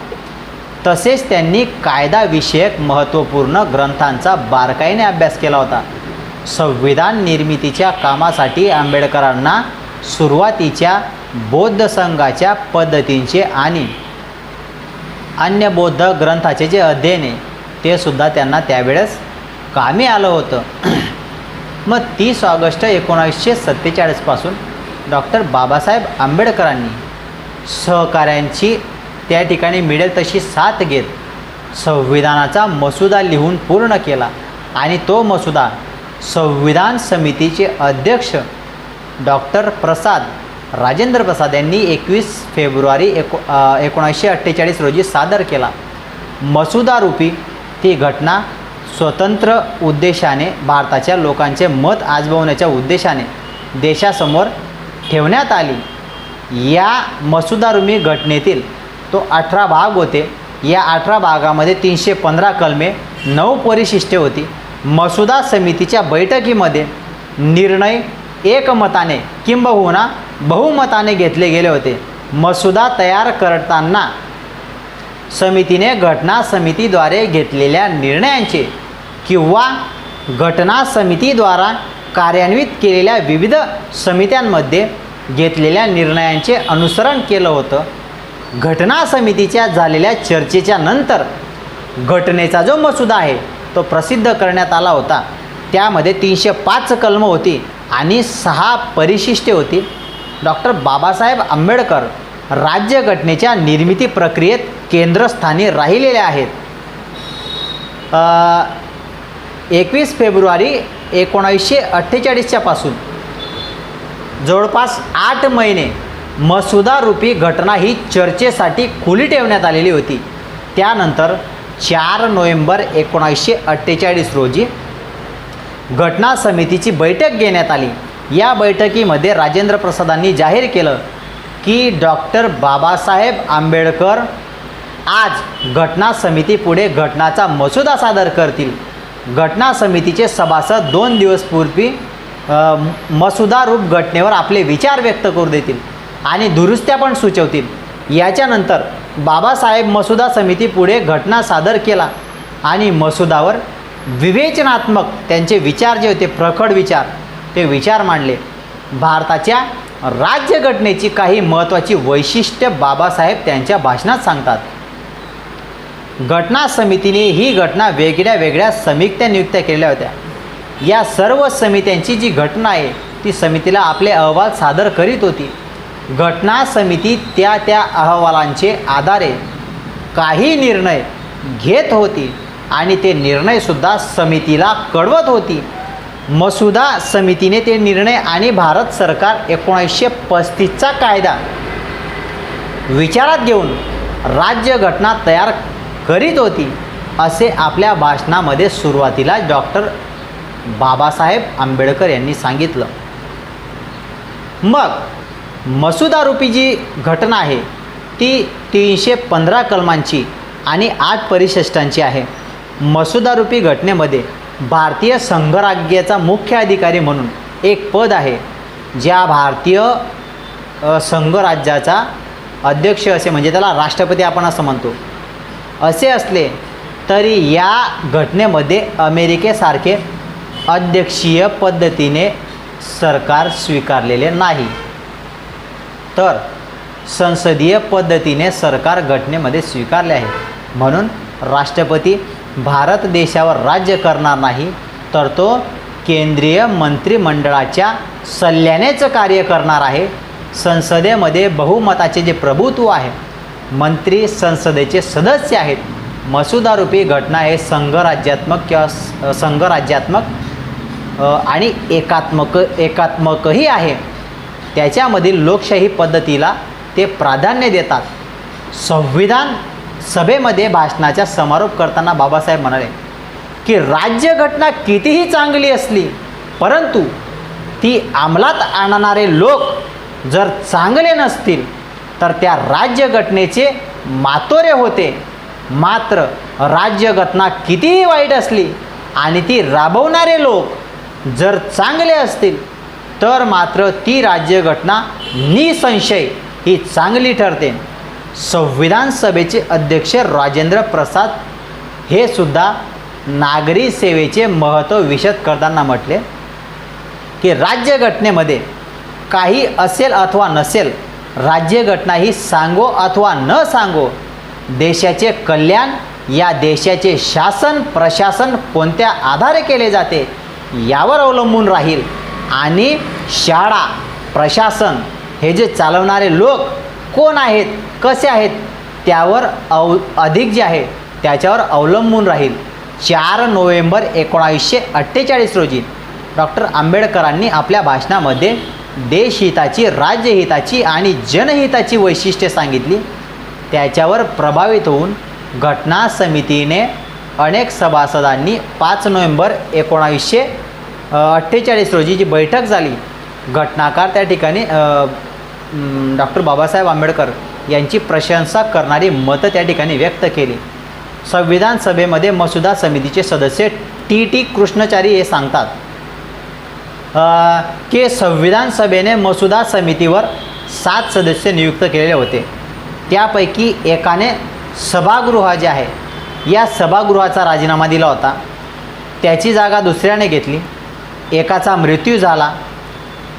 तसेच त्यांनी कायदाविषयक महत्त्वपूर्ण ग्रंथांचा बारकाईने अभ्यास केला होता. संविधान निर्मितीच्या कामासाठी आंबेडकरांना सुरुवातीच्या बौद्ध संघाच्या पद्धतींचे आणि अन्य बौद्ध ग्रंथाचे जे अध्ययन आहे ते सुद्धा त्यांना त्यावेळेस कामी आलं होतं. मग 30 ऑगस्ट 1947 पासून डॉक्टर बाबासाहेब आंबेडकरांनी सहकाऱ्यांची त्या ठिकाणी मिळेल तशी साथ घेत संविधानाचा मसुदा लिहून पूर्ण केला आणि तो मसुदा संविधान समितीचे अध्यक्ष डॉक्टर राजेंद्र प्रसाद यांनी 21 फेब्रुवारी 1948 रोजी सादर केला. मसुदारूपी ती घटना स्वतंत्र उद्देशाने भारताच्या लोकांचे मत आजमावण्याच्या उद्देशाने देशासमोर ठेवण्यात आली. या मसुदारूपी घटनेतील तो 18 भाग होते. या 18 भागामध्ये 315 कलमे, 9 परिशिष्टे होती. मसुदा समितीच्या बैठकीमध्ये निर्णय एकमताने किंबहुना बहुमताने घेतले गेले होते. मसुदा तयार करताना समितीने घटना समितीद्वारे घेतलेल्या निर्णयांचे किंवा घटना समितीद्वारा कार्यान्वित केलेल्या विविध समित्यांमध्ये घेतलेल्या निर्णयांचे अनुसरण केलं होतं. घटना समितीच्या झालेल्या चर्चेच्या नंतर घटनेचा जो मसुदा आहे तो प्रसिद्ध करण्यात आला होता. त्यामध्ये 305 कलम होती आणि 6 परिशिष्टे होती. डॉक्टर बाबासाहेब आंबेडकर राज्यघटनेच्या निर्मिती प्रक्रियेत केंद्रस्थानी राहिलेले आहेत. 21 फेब्रुवारी 1948 पासून जवळपास 8 महिने मसुदा रूपी घटना ही चर्चेसाठी खुली ठेवण्यात आलेली होती. त्यानंतर 4 नोव्हेंबर 1948 रोजी घटना समितीची बैठक घेण्यात आली. या बैठकीमध्ये राजेंद्र प्रसादांनी जाहीर केलं की डॉक्टर बाबासाहेब आंबेडकर आज घटना समितीपुढे घटनाचा मसुदा सादर करतील. घटना समितीचे सभासद 2 दिवस पूर्वी मसुदा रूप घटनेवर आपले विचार व्यक्त करू देतील आणि दुरुस्त्या पण सुचवतील. याच्यानंतर बाबासाहेब मसुदा समितीपुढे घटना सादर केला आणि मसुदावर विवेचनात्मक त्यांचे विचार जे होते, प्रखड विचार, ते विचार मांडले. भारताच्या राज्यघटनेची काही महत्त्वाची वैशिष्ट्ये बाबासाहेब त्यांच्या भाषणात सांगतात. घटना समितीने ही घटना वेगळ्या वेगळ्या समित्या नियुक्त केलेल्या होत्या. या सर्व समित्यांची जी घटना आहे ती समितीला आपले अहवाल सादर करीत होती. घटना समिती त्या त्या अहवालांचे आधारे काही निर्णय घेत होती आणि ते निर्णयसुद्धा समितीला कळवत होती. मसुदा समितीने ते निर्णय आणि भारत सरकार 1935चा कायदा विचारात घेऊन राज्यघटना तयार करीत होती, असे आपल्या भाषणामध्ये सुरुवातीला डॉक्टर बाबासाहेब आंबेडकर यांनी सांगितलं. मग मसुदा रूपी जी घटना आहे ती 315 कलमांची आणि 8 परिशिष्टांची आहे. मसुदा रूपी घटनेमध्ये भारतीय संघराज्याचा मुख्य अधिकारी म्हणून एक पद आहे. ज्या भारतीय संघराज्याचा अध्यक्ष असे, म्हणजे त्याला राष्ट्रपती आपण असं म्हणतो, असे असले तरी या घटनेमध्ये अमेरिकेसारखे अध्यक्षीय पद्धतीने सरकार स्वीकारलेले नाही, तर संसदीय पद्धतीने सरकार घटनेमध्ये स्वीकारले आहे. म्हणून राष्ट्रपती भारत देशावर राज्य करणार नाही, तर तो केंद्रीय मंत्रिमंडळाच्या सल्ल्यानेच कार्य करणार आहे. संसदेमध्ये बहुमताचे जे प्रभुत्व आहे, मंत्री संसदेचे सदस्य आहेत. मसुदारूपी घटना हे संघराज्यात्मक किंवा संघराज्यात्मक आणि एकात्मकही आहे. त्याच्यामधील लोकशाही पद्धतीला ते प्राधान्य देतात. संविधान सभेमध्ये भाषणाचा समारोप करताना बाबासाहेब म्हणाले की राज्यघटना कितीही चांगली असली, परंतु ती अंमलात आणणारे लोक जर चांगले नसतील तर त्या राज्यघटनेचे मातोरे होते. मात्र राज्यघटना कितीही वाईट असली आणि ती राबवणारे लोक जर चांगले असतील तर मात्र ती राज्यघटना निसंशय ही चांगली ठरते. संविधान सभेचे अध्यक्ष राजेंद्र प्रसाद हे सुद्धा नागरी सेवेचे महत्त्व विशद करताना म्हटले की राज्यघटनेमध्ये काही असेल अथवा नसेल, राज्यघटना ही सांगो अथवा न सांगो, देशाचे कल्याण, या देशाचे शासन प्रशासन कोणत्या आधारे केले जाते यावर अवलंबून राहील. आणि शाळा प्रशासन हे जे चालवणारे लोक कोण आहेत, कसे आहेत, त्यावर अधिक जे आहे त्याच्यावर अवलंबून राहील. 4 नोव्हेंबर 1948 रोजी डॉक्टर आंबेडकरांनी आपल्या भाषणामध्ये देशहिताची, राज्यहिताची आणि जनहिताची वैशिष्ट्ये सांगितली. त्याच्यावर प्रभावित होऊन घटना समितीने अनेक सभासदांनी 5 नोव्हेंबर 1948 रोजी जी बैठक झाली, घटनाकार त्या ठिकाणी डॉक्टर बाबासाहेब आंबेडकर यांची प्रशंसा करणारी मतं त्या ठिकाणी व्यक्त केली. संविधान सभेमध्ये मसुदा समितीचे सदस्य टी कृष्णचारी हे सांगतात की संविधान सभेने मसुदा समितीवर 7 सदस्य नियुक्त केलेले होते. त्यापैकी एकाने सभागृह जे आहे या सभागृहाचा राजीनामा दिला होता, त्याची जागा दुसऱ्याने घेतली. एकाचा मृत्यू झाला,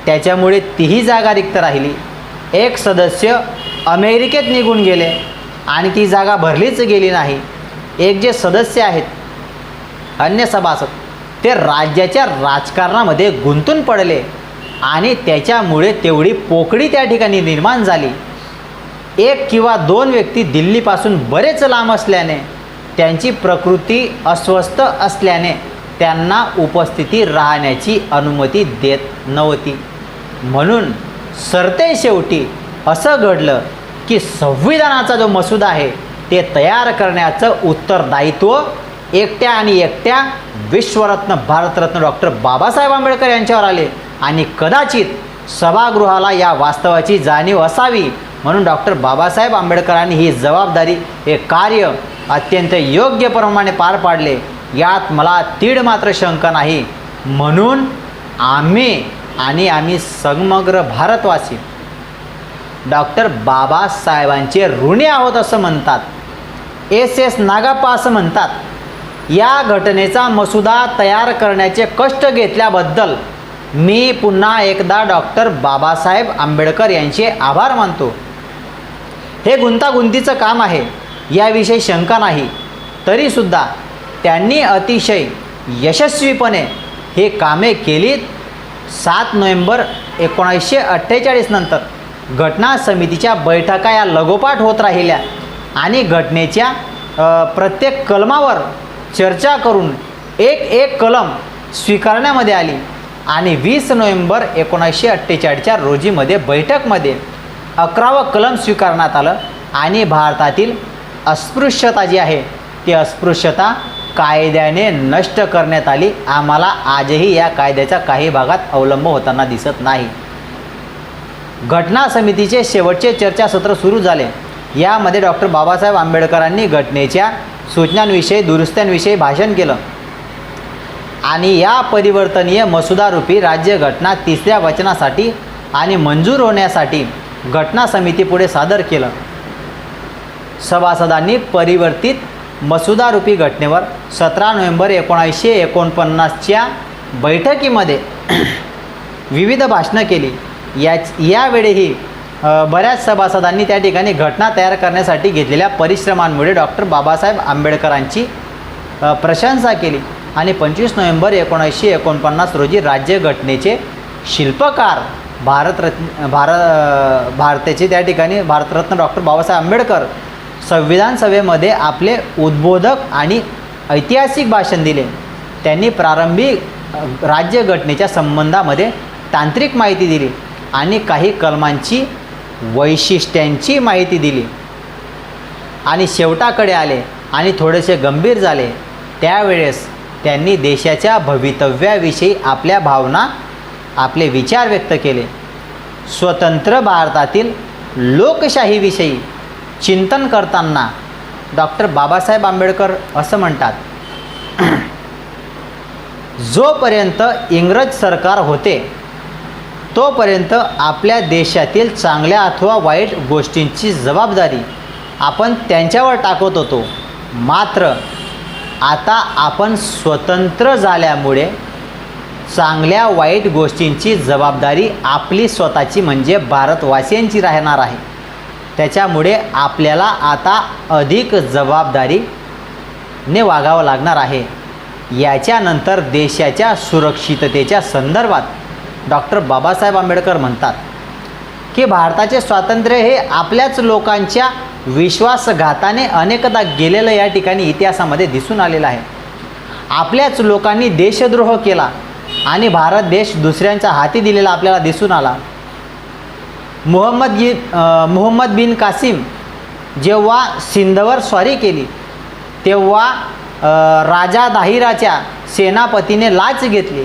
त्याच्यामुळे तीही जागा रिक्त राहिली. एक सदस्य अमेरिकेत निघून गेले आणि ती जागा भरलीच गेली नाही. एक जे सदस्य आहेत अन्य सभासद, ते राज्याच्या राजकारणामध्ये गुंतून पडले आणि त्याच्यामुळे तेवढी पोकळी त्या ठिकाणी निर्माण झाली. 1 किंवा 2 व्यक्ती दिल्लीपासून बरेच लांब असल्याने, त्यांची प्रकृती अस्वस्थ असल्याने त्यांना उपस्थिती राहण्याची अनुमती देत नव्हती. म्हणून सरतेशेवटी असं घडलं की संविधानाचा जो मसुदा आहे ते तयार करण्याचं उत्तरदायित्व एकट्या आणि एकट्या विश्वरत्न भारतरत्न डॉक्टर बाबासाहेब आंबेडकर यांच्यावर आले आणि कदाचित सभागृहाला या वास्तवाची जाणीव असावी म्हणून डॉक्टर बाबासाहेब आंबेडकरांनी ही जबाबदारी, हे कार्य अत्यंत योग्यप्रमाणे पार पाडले, यात मला तीड मात्र शंका नाही. म्हणून आम्ही समग्र भारतवासी डॉक्टर बाबासाहेबांचे ऋणी आहोत असं म्हणतात. S नागाप्पा असं म्हणतात. या घटनेचा मसुदा तयार करण्याचे कष्ट घेतल्याबद्दल मी पुन्हा एकदा डॉक्टर बाबासाहेब आंबेडकर यांचे आभार मानतो. हे गुंतागुंतीचं काम आहे याविषयी शंका नाही. तरीसुद्धा त्यांनी अतिशय यशस्वीपणे हे कामे केलीत. 7 नोव्हेंबर 1948 नंतर घटना समितीच्या बैठका या लगोपाठ होत राहिल्या आणि घटनेच्या प्रत्येक कलमावर चर्चा करून एक कलम स्वीकारण्यामध्ये आली आणि 20 नोव्हेंबर 1948च्या रोजीमध्ये बैठकमध्ये 11वं कलम स्वीकारण्यात आलं आणि भारतातील अस्पृश्यता जी आहे ती अस्पृश्यता कायद्याने नष्ट करण्यात आली. आम्हाला आजही या कायद्याच्या काही भागात अवलंब होताना दिसत नाही. घटना समितीचे शेवटचे चर्चासत्र सुरू झाले. यामध्ये डॉक्टर बाबासाहेब आंबेडकरांनी घटनेच्या सूचनांविषयी, दुरुस्त्यांविषयी भाषण केलं आणि या परिवर्तनीय मसुदारूपी राज्यघटना 3ऱ्या वाचनासाठी आणि मंजूर होण्यासाठी घटना समितीपुढे सादर केलं. सभासदांनी परिवर्तित मसुदारूपी घटनेवर 17 नोव्हेंबर 1949च्या बैठकीमध्ये विविध भाषणं केली. यावेळीही बऱ्याच सभासदांनी त्या ठिकाणी घटना तयार करण्यासाठी घेतलेल्या परिश्रमांमुळे डॉक्टर बाबासाहेब आंबेडकरांची प्रशंसा केली आणि 25 नोव्हेंबर 1949 रोजी राज्यघटनेचे शिल्पकार भारताचे त्या ठिकाणी भारतरत्न डॉक्टर बाबासाहेब आंबेडकर संविधान सभेमध्ये आपले उद्बोधक आणि ऐतिहासिक भाषण दिले. त्यांनी प्रारंभी राज्यघटनेच्या संबंधामध्ये तांत्रिक माहिती दिली आणि काही कलमांची वैशिष्ट्यांची माहिती दिली आणि शेवटाकडे आले आणि थोडेसे गंभीर झाले. त्यावेळेस त्यांनी देशाच्या भवितव्याविषयी आपल्या भावना, आपले विचार व्यक्त केले. स्वतंत्र भारतातील लोकशाहीविषयी चिंतन करताना डॉक्टर बाबासाहेब आंबेडकर असं म्हणतात, जोपर्यंत इंग्रज सरकार होते तोपर्यंत आपल्या देशातील चांगल्या अथवा वाईट गोष्टींची जबाबदारी आपण त्यांच्यावर टाकत होतो. मात्र आता आपण स्वतंत्र झाल्यामुळे चांगल्या वाईट गोष्टींची जबाबदारी आपली स्वतःची म्हणजे भारतवासियांची राहणार आहे. त्याच्यामुळे आपल्याला आता अधिक जबाबदारीने वागावं लागणार आहे. याच्यानंतर देशाच्या सुरक्षिततेच्या संदर्भात डॉक्टर बाबासाहेब आंबेडकर म्हणतात की भारताचे स्वातंत्र्य हे आपल्याच लोकांच्या विश्वासघाताने अनेकदा गेलेलं या ठिकाणी इतिहासामध्ये दिसून आलेलं आहे. आपल्याच लोकांनी देशद्रोह केला आणि भारत देश दुसऱ्यांच्या हाती दिलेला आपल्याला दिसून आला. मुहम्मद बिन कासिम जेव्हा सिंधवर स्वारी केली तेव्हा राजा दाहिराच्या सेनापतीने लाच घेतली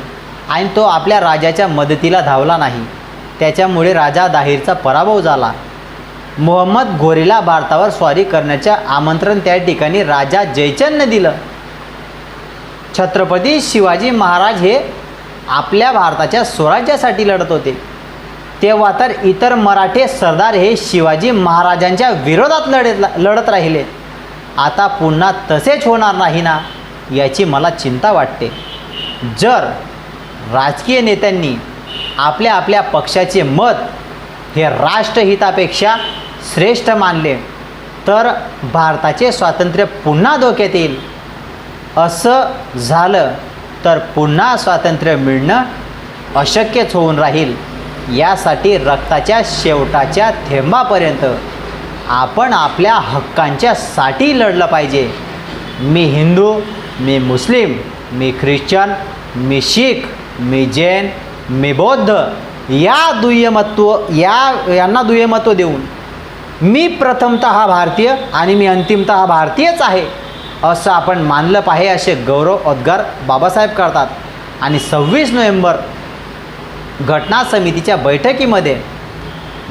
आणि तो आपल्या राजाच्या मदतीला धावला नाही. त्याच्यामुळे राजा दाहिरचा पराभव झाला. मुहम्मद घोरीला भारतावर स्वारी करण्याचे आमंत्रण त्या ठिकाणी राजा जयचंदने दिलं. छत्रपती शिवाजी महाराज हे आपल्या भारताच्या स्वराज्यासाठी लढत होते. तेव्हा तर इतर मराठे सरदार हे शिवाजी महाराजांच्या विरोधात लढत राहिले. आता पुन्हा तसेच होणार नाही ना, याची मला चिंता वाटते. जर राजकीय नेत्यांनी आपल्या आपल्या पक्षाचे मत हे राष्ट्रहितापेक्षा श्रेष्ठ मानले तर भारताचे स्वातंत्र्य पुन्हा धोक्यात येईल. असं झालं तर पुन्हा स्वातंत्र्य मिळणं अशक्यच होऊन राहील. यासाठी रक्ताच्या शेवटाच्या थेंबापर्यंत आपण आपल्या हक्कांच्यासाठी लढलं पाहिजे. मी हिंदू, मी मुस्लिम, मी ख्रिश्चन, मी शीख, मी जैन, मी बौद्ध यांना दुय्यमत्व देऊन मी प्रथमतः भारतीय आणि मी अंतिमतः भारतीयच आहे असं आपण मानलं पाहिजे असे गौरवोद्गार बाबासाहेब करतात. आणि 26 नोव्हेंबर घटना समितीच्या बैठकीमध्ये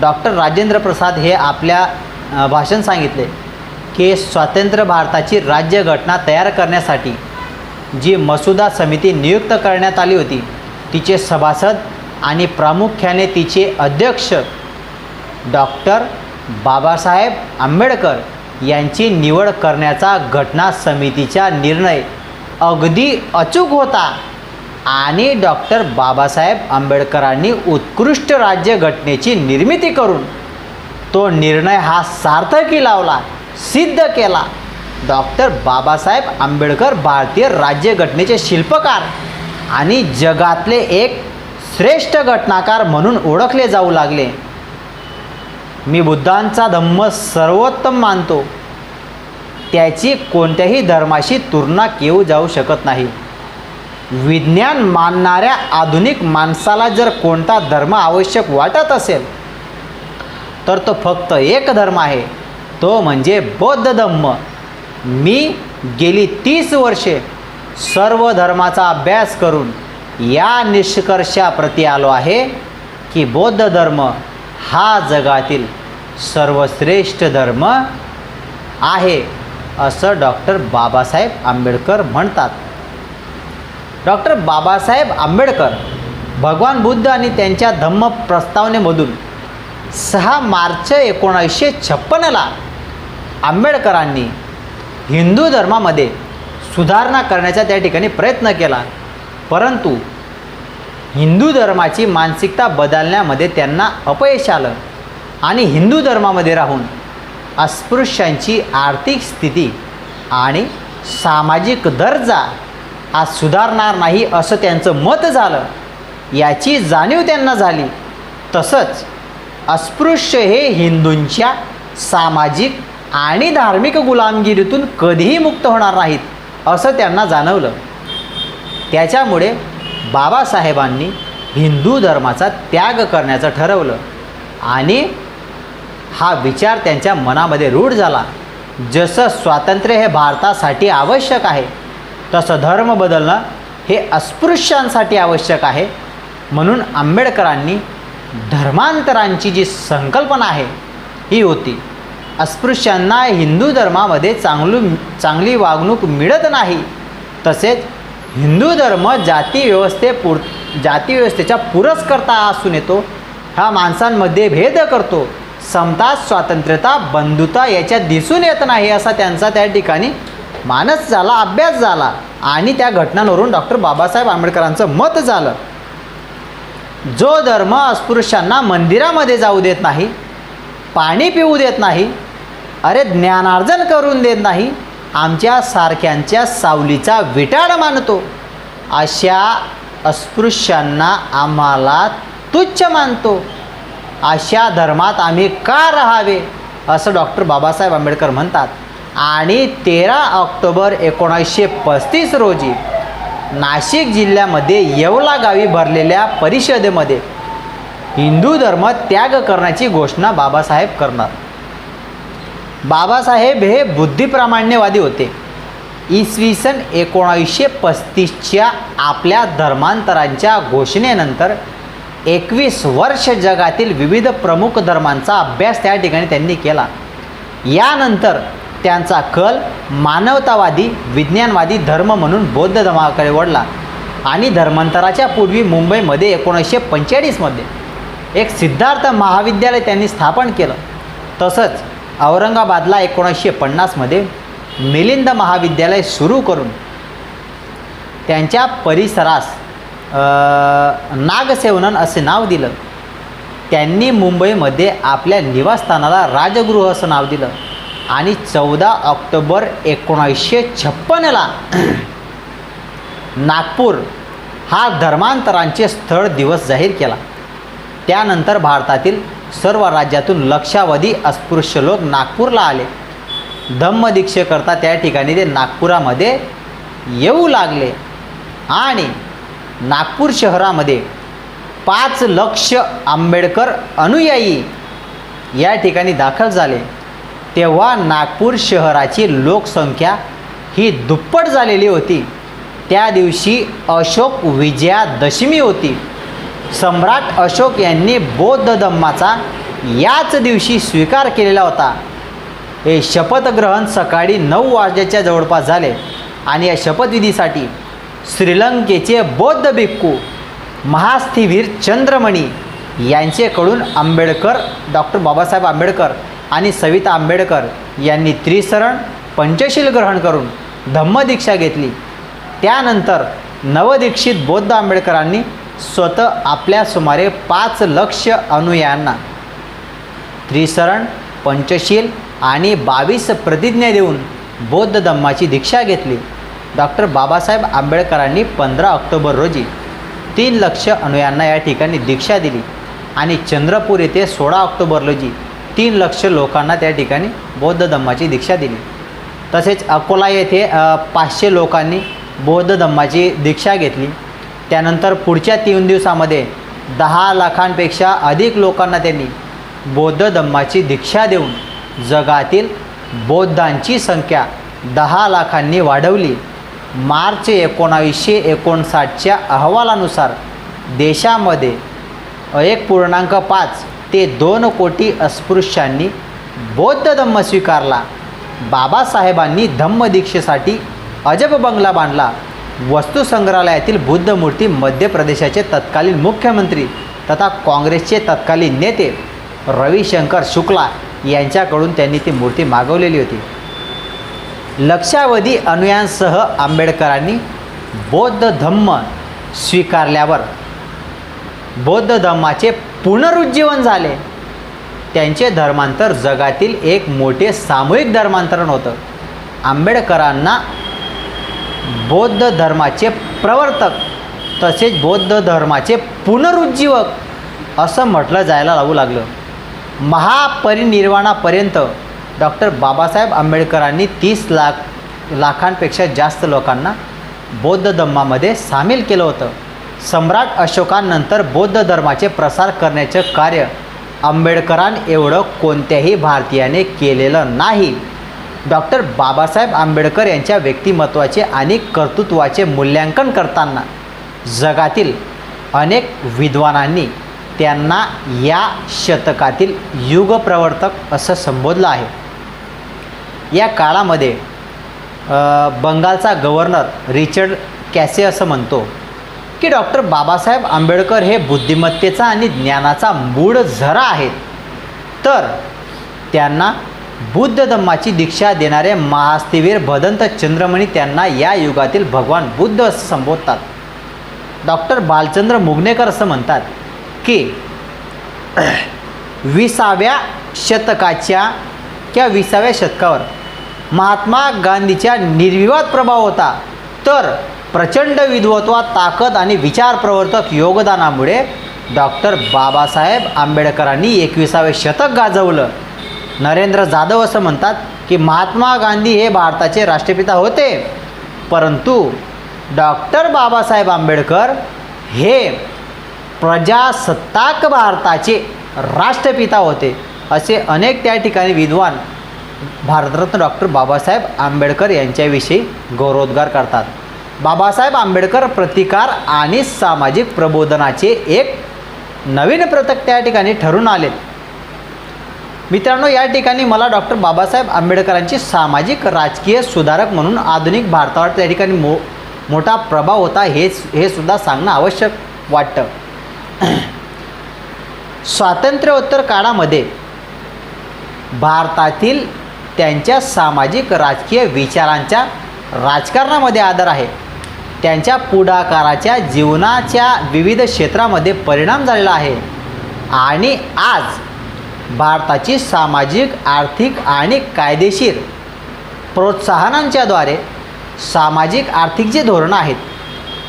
डॉक्टर राजेंद्र प्रसाद हे आपल्या भाषण सांगितले की स्वतंत्र भारताची राज्यघटना तयार करण्यासाठी जी मसुदा समिती नियुक्त करण्यात आली होती तिचे सभासद आणि प्रामुख्याने तिचे अध्यक्ष डॉक्टर बाबासाहेब आंबेडकर यांची निवड करण्याचा घटना समितीचा निर्णय अगदी अचूक होता आणि डॉक्टर बाबासाहेब आंबेडकरांनी उत्कृष्ट राज्यघटनेची निर्मिती करून तो निर्णय हा सार्थकी लावला, सिद्ध केला. डॉक्टर बाबासाहेब आंबेडकर भारतीय राज्यघटनेचे शिल्पकार आणि जगातले एक श्रेष्ठ घटनाकार म्हणून ओळखले जाऊ लागले. मी बुद्धांचा धम्म सर्वोत्तम मानतो. त्याची कोणत्याही धर्माशी तुलना केली जाऊ शकत नाही. विज्ञान मानणाऱ्या आधुनिक माणसाला जर कोणता धर्म आवश्यक वाटत असेल तर तो फक्त एक धर्म आहे, तो म्हणजे बौद्ध धम्म. मी गेली 30 वर्षे सर्व धर्माचा अभ्यास करून या निष्कर्षाप्रती आलो आहे की बौद्ध धर्म हा जगातील सर्वश्रेष्ठ धर्म आहे असं डॉक्टर बाबासाहेब आंबेडकर म्हणतात. डॉक्टर बाबासाहेब आंबेडकर भगवान बुद्ध आणि त्यांच्या धम्म प्रस्तावनेमधून 6 मार्च 1956ला आंबेडकरांनी हिंदू धर्मामध्ये सुधारणा करण्याचा त्या ठिकाणी प्रयत्न केला, परंतु हिंदू धर्माची मानसिकता बदलण्यामध्ये त्यांना अपयश आलं आणि हिंदू धर्मामध्ये राहून अस्पृश्यांची आर्थिक स्थिती आणि सामाजिक दर्जा हा सुधारणार नाही असं त्यांचं मत झालं. याची जाणीव त्यांना झाली. तसंच अस्पृश्य हे हिंदूंच्या सामाजिक आणि धार्मिक गुलामगिरीतून कधीही मुक्त होणार नाहीत असं त्यांना जाणवलं. त्याच्यामुळे बाबासाहेबांनी हिंदू धर्माचा त्याग करण्याचं ठरवलं आणि हा विचार त्यांच्या मनामध्ये रूढ झाला. जसं स्वातंत्र्य हे भारतासाठी आवश्यक आहे तसं धर्म बदलणं हे अस्पृश्यांसाठी आवश्यक आहे. म्हणून आंबेडकरांनी धर्मांतरांची जी संकल्पना आहे ही होती. अस्पृश्यांना हिंदू धर्मामध्ये चांगली वागणूक मिळत नाही, तसेच हिंदू धर्म जातीव्यवस्थेच्या पुरस्कर्ता असून येतो. हा माणसांमध्ये भेद करतो. समता, स्वातंत्र्यता, बंधुता याच्यात दिसून येत नाही असा त्यांचा त्या ठिकाणी मानस झाला, अभ्यास झाला आणि त्या घटनांवरून डॉक्टर बाबासाहेब आंबेडकरांचं मत झालं. जो धर्म अस्पृश्यांना मंदिरामध्ये जाऊ देत नाही, पाणी पिऊ देत नाही, अरे ज्ञानार्जन करून देत नाही, आमच्या सारख्यांच्या सावलीचा विटाळ मानतो, अशा अस्पृश्यांना आम्हाला तुच्छ मानतो. अशा धर्मात आम्ही का राहावे असं डॉक्टर बाबासाहेब आंबेडकर म्हणतात. आणि 13 ऑक्टोबर 1935 रोजी नाशिक जिल्ह्यामध्ये येवला गावी भरलेल्या परिषदेमध्ये हिंदू धर्म त्याग करण्याची घोषणा बाबासाहेब करणार. बाबासाहेब हे बुद्धिप्रामाण्यवादी होते. इसवी सन 1935च्या आपल्या धर्मांतरांच्या घोषणेनंतर 21 वर्ष जगातील विविध प्रमुख धर्मांचा अभ्यास त्या ठिकाणी त्यांनी केला. यानंतर त्यांचा कल मानवतावादी, विज्ञानवादी धर्म म्हणून बौद्ध धर्माकडे वळला आणि धर्मांतराच्या पूर्वी मुंबईमध्ये 1945मध्ये एक सिद्धार्थ महाविद्यालय त्यांनी स्थापन केलं. तसंच औरंगाबादला 1950मध्ये मिलिंद महाविद्यालय सुरू करून त्यांच्या परिसरास नागसेवनन असे नाव दिलं. त्यांनी मुंबईमध्ये आपल्या निवासस्थानाला राजगृह असं नाव दिलं आणि 14 ऑक्टोबर 1956ला नागपूर हा धर्मांतरांचे स्थळ दिवस जाहीर केला. त्यानंतर भारतातील सर्व राज्यातून लक्षावधी अस्पृश्य लोक नागपूरला आले. धम्मदीक्षेकरता त्या ठिकाणी ते नागपुरामध्ये येऊ लागले आणि नागपूर शहरामध्ये 5 लाख आंबेडकर अनुयायी या ठिकाणी दाखल झाले, तेव्हा नागपूर शहराची लोकसंख्या ही दुप्पट झालेली होती. त्या दिवशी अशोक विजयादशमी होती. सम्राट अशोक यांनी बौद्ध धम्माचा याच दिवशी स्वीकार केलेला होता. हे शपथग्रहण सकाळी 9 वाजल्याच्या जवळपास झाले आणि या शपथविधीसाठी श्रीलंकेचे बौद्ध भिक्खू महास्थिवीर चंद्रमणी यांचेकडून डॉक्टर बाबासाहेब आंबेडकर आणि सविता आंबेडकर यांनी त्रिसरण पंचशील ग्रहण करून धम्मदीक्षा घेतली. त्यानंतर नवदीक्षित बौद्ध आंबेडकरांनी स्वतः आपल्या सुमारे 5 लाख अनुयायांना त्रिसरण पंचशील आणि 22 प्रतिज्ञा देऊन बौद्ध धम्माची दीक्षा घेतली. डॉक्टर बाबासाहेब आंबेडकरांनी 15 ऑक्टोबर रोजी 3 लाख अनुयायांना या ठिकाणी दीक्षा दिली आणि चंद्रपूर येथे 16 ऑक्टोबर रोजी 3 लाख लोकांना त्या ठिकाणी बौद्ध धम्माची दीक्षा दिली. तसेच अकोला येथे 500 लोकांनी बौद्ध धम्माची दीक्षा घेतली. त्यानंतर पुढच्या 3 दिवसामध्ये 10 लाखांपेक्षा अधिक लोकांना त्यांनी बौद्ध धम्माची दीक्षा देऊन जगातील बौद्धांची संख्या 10 लाखांनी वाढवली. मार्च 1959च्या अहवालानुसार देशामध्ये 1.5 ते 2 कोटी अस्पृश्यांनी बौद्ध धम्म स्वीकारला. बाबासाहेबांनी धम्मदीक्षेसाठी अजब बंगला बांधला. वस्तू संग्रहालयातील बुद्ध मूर्ती मध्य प्रदेशाचे तत्कालीन मुख्यमंत्री तथा काँग्रेसचे तत्कालीन नेते रविशंकर शुक्ला यांच्याकडून त्यांनी ती मूर्ती मागवलेली होती. लक्षावधी अनुयायांसह आंबेडकरांनी बौद्ध धम्म स्वीकारल्यावर बौद्ध धम्माचे पुनरुज्जीवन झाले. त्यांचे धर्मांतर जगातील एक मोठे सामूहिक धर्मांतरण होतं. आंबेडकरांना बौद्ध धर्माचे प्रवर्तक तसेच बौद्ध धर्माचे पुनरुज्जीवक असं म्हटलं जायला लागू लागलं. महापरिनिर्वाणापर्यंत डॉक्टर बाबासाहेब आंबेडकरांनी 30 लाखांपेक्षा जास्त लोकांना बौद्ध धम्मामध्ये सामील केलं होतं. सम्राट अशोकांनंतर बौद्ध धर्माचे प्रसार करण्याचे कार्य आंबेडकरांएवढं कोणत्याही भारतीयाने केलेलं नाही. डॉक्टर बाबासाहेब आंबेडकर यांच्या व्यक्तिमत्त्वाचे आणि कर्तृत्वाचे मूल्यांकन करताना जगातील अनेक विद्वानांनी त्यांना या शतकातील युगप्रवर्तक असं संबोधलं आहे. या काळामध्ये बंगालचा गव्हर्नर रिचर्ड कॅसे असं म्हणतो की डॉक्टर बाबासाहेब आंबेडकर हे बुद्धिमत्तेचा आणि ज्ञानाचा मूळ झरा आहेत. तर त्यांना बुद्ध धम्माची दीक्षा देणारे महास्थिवीर भदंत चंद्रमणी त्यांना या युगातील भगवान बुद्ध असं संबोधतात. डॉक्टर बालचंद्र मुगनेकर असं म्हणतात की 20व्या शतकावर महात्मा गांधीच्या निर्विवाद प्रभाव होता. तर प्रचंड विद्वत्ता ताकद आणि विचार प्रवर्तक योगदानामुळे डॉक्टर बाबासाहेब आंबेडकरांनी 21वे शतक गाजवलं. नरेंद्र जाधव असं म्हणतात की महात्मा गांधी हे भारताचे राष्ट्रपिता होते, परंतु डॉक्टर बाबासाहेब आंबेडकर हे प्रजासत्ताक भारताचे राष्ट्रपिता होते. असे अनेक त्या ठिकाणी विद्वान भारतरत्न डॉक्टर बाबासाहेब आंबेडकर यांच्याविषयी गौरवोद्गार करतात. बाबासाहेब आंबेडकर प्रतिकार आणि सामाजिक प्रबोधनाचे एक नवीन प्रतीक त्या ठिकाणी ठरून आले. मित्रांनो, या ठिकाणी मला डॉक्टर बाबासाहेब आंबेडकरांची सामाजिक राजकीय सुधारक म्हणून आधुनिक भारतावर त्या ठिकाणी मोठा प्रभाव होता हे सुद्धा सांगणं आवश्यक वाटतं. स्वातंत्र्योत्तर काळामध्ये भारतातील त्यांच्या सामाजिक राजकीय विचारांच्या राजकारणामध्ये आदर आहे. त्यांच्या पुढाकाराच्या जीवनाच्या विविध क्षेत्रामध्ये परिणाम झालेला आहे आणि आज भारताची सामाजिक, आर्थिक आणि कायदेशीर प्रोत्साहनांच्याद्वारे सामाजिक आर्थिक जे धोरणं आहेत,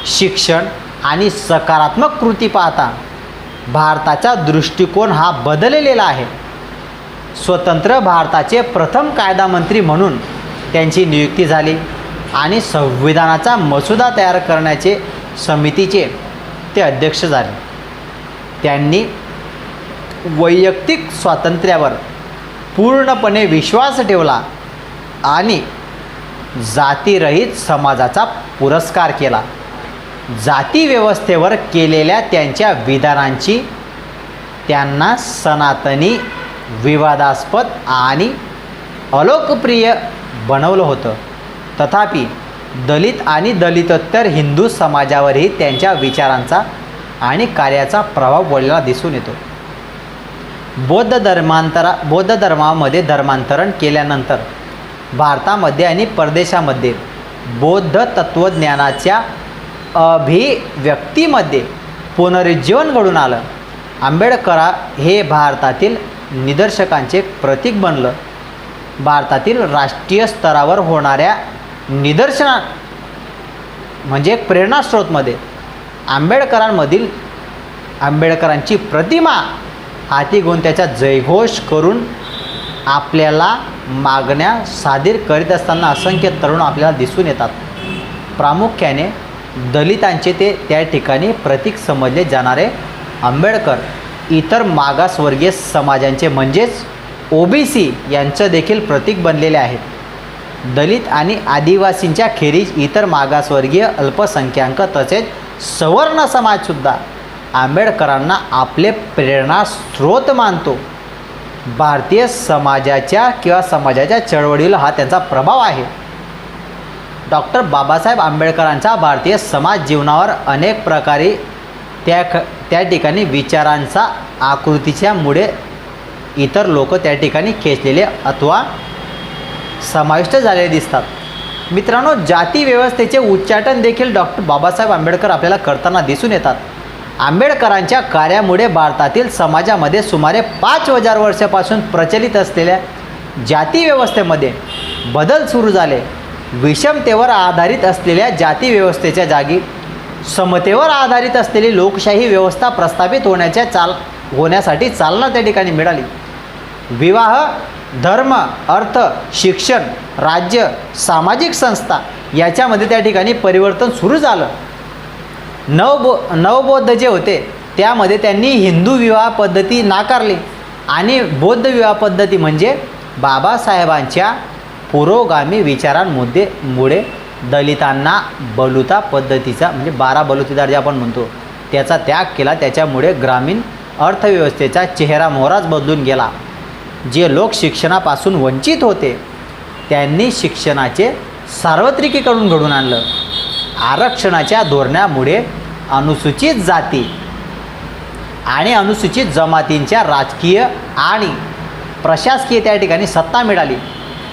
शिक्षण आणि सकारात्मक कृती पाहता भारताचा दृष्टिकोन हा बदललेला आहे. स्वतंत्र भारताचे प्रथम कायदामंत्री म्हणून त्यांची नियुक्ती झाली आणि संविधानाचा मसुदा तयार करण्याचे समितीचे ते अध्यक्ष झाले. त्यांनी वैयक्तिक स्वातंत्र्यावर पूर्णपणे विश्वास ठेवला आणि जातीरहित समाजाचा पुरस्कार केला. जाती व्यवस्थेवर केलेल्या त्यांच्या विधानांची त्यांना सनातनी, विवादास्पद आणि अलोकप्रिय बनवलं होतं. तथापि दलित आणि दलितोत्तर हिंदू समाजावरही त्यांच्या विचारांचा आणि कार्याचा प्रभाव पडलेला दिसून येतो. बौद्ध धर्मामध्ये धर्मांतरण केल्यानंतर भारतामध्ये आणि परदेशामध्ये बौद्ध तत्त्वज्ञानाच्या अभिव्यक्तीमध्ये पुनरुज्जीवन घडून आलं. आंबेडकर हे भारतातील निदर्शकांचे प्रतीक बनलं. भारतातील राष्ट्रीय स्तरावर होणाऱ्या निदर्शना म्हणजे एक प्रेरणास्रोतमध्ये आंबेडकरांची प्रतिमा हाती घेऊन त्याचा जयघोष करून आपल्याला मागण्या सादर करीत असताना असंख्य तरुण आपल्याला दिसून येतात. प्रामुख्याने दलितांचे ते त्या ठिकाणी प्रतीक समजले जाणारे आंबेडकर इतर मागासवर्गीय समाजांचे म्हणजेच OBC यांचं देखील प्रतीक बनलेले आहेत. दलित आणि आदिवासींच्या खेरीज इतर मागासवर्गीय, अल्पसंख्याक तसेच सवर्ण समाजसुद्धा आंबेडकरांना आपले प्रेरणास्रोत मानतो. भारतीय समाजाच्या चळवळीला हा त्यांचा प्रभाव आहे. डॉक्टर बाबासाहेब आंबेडकरांच्या भारतीय समाज जीवनावर अनेक प्रकारे त्या ठिकाणी विचारांचा आकृतीच्यामुळे इतर लोक त्या ठिकाणी खेचलेले अथवा समाविष्ट झालेले दिसतात. मित्रांनो, जाती व्यवस्थेचे उच्चाटन देखील डॉक्टर बाबासाहेब आंबेडकर आपल्याला करताना दिसून येतात. आंबेडकरांच्या कार्यामुळे भारतातील समाजामध्ये सुमारे 5,000 वर्षापासून प्रचलित असलेल्या जाती व्यवस्थेमध्ये बदल सुरू झाले. विषमतेवर आधारित असलेल्या जाती व्यवस्थेच्या जागी समतेवर आधारित असलेली लोकशाही व्यवस्था प्रस्थापित होण्यासाठी चालना त्या ठिकाणी मिळाली. विवाह, धर्म, अर्थ, शिक्षण, राज्य, सामाजिक संस्था याच्यामध्ये त्या ठिकाणी परिवर्तन सुरू झालं. नवबौद्ध जे होते त्यामध्ये त्यांनी हिंदू विवाह पद्धती नाकारली आणि बौद्ध विवाह पद्धती म्हणजे बाबासाहेबांच्या पुरोगामी विचारांमुळे दलितांना बलुता पद्धतीचा म्हणजे 12 बलुतेदार जे आपण म्हणतो त्याचा त्याग केला. त्याच्यामुळे ग्रामीण अर्थव्यवस्थेचा चेहरा मोहराच बदलून गेला. जे लोक शिक्षणापासून वंचित होते त्यांनी शिक्षणाचे सार्वत्रिकीकरण घडवून आणलं. आरक्षणाच्या धोरणामुळे अनुसूचित जाती आणि अनुसूचित जमातींच्या राजकीय आणि प्रशासकीय त्या ठिकाणी सत्ता मिळाली.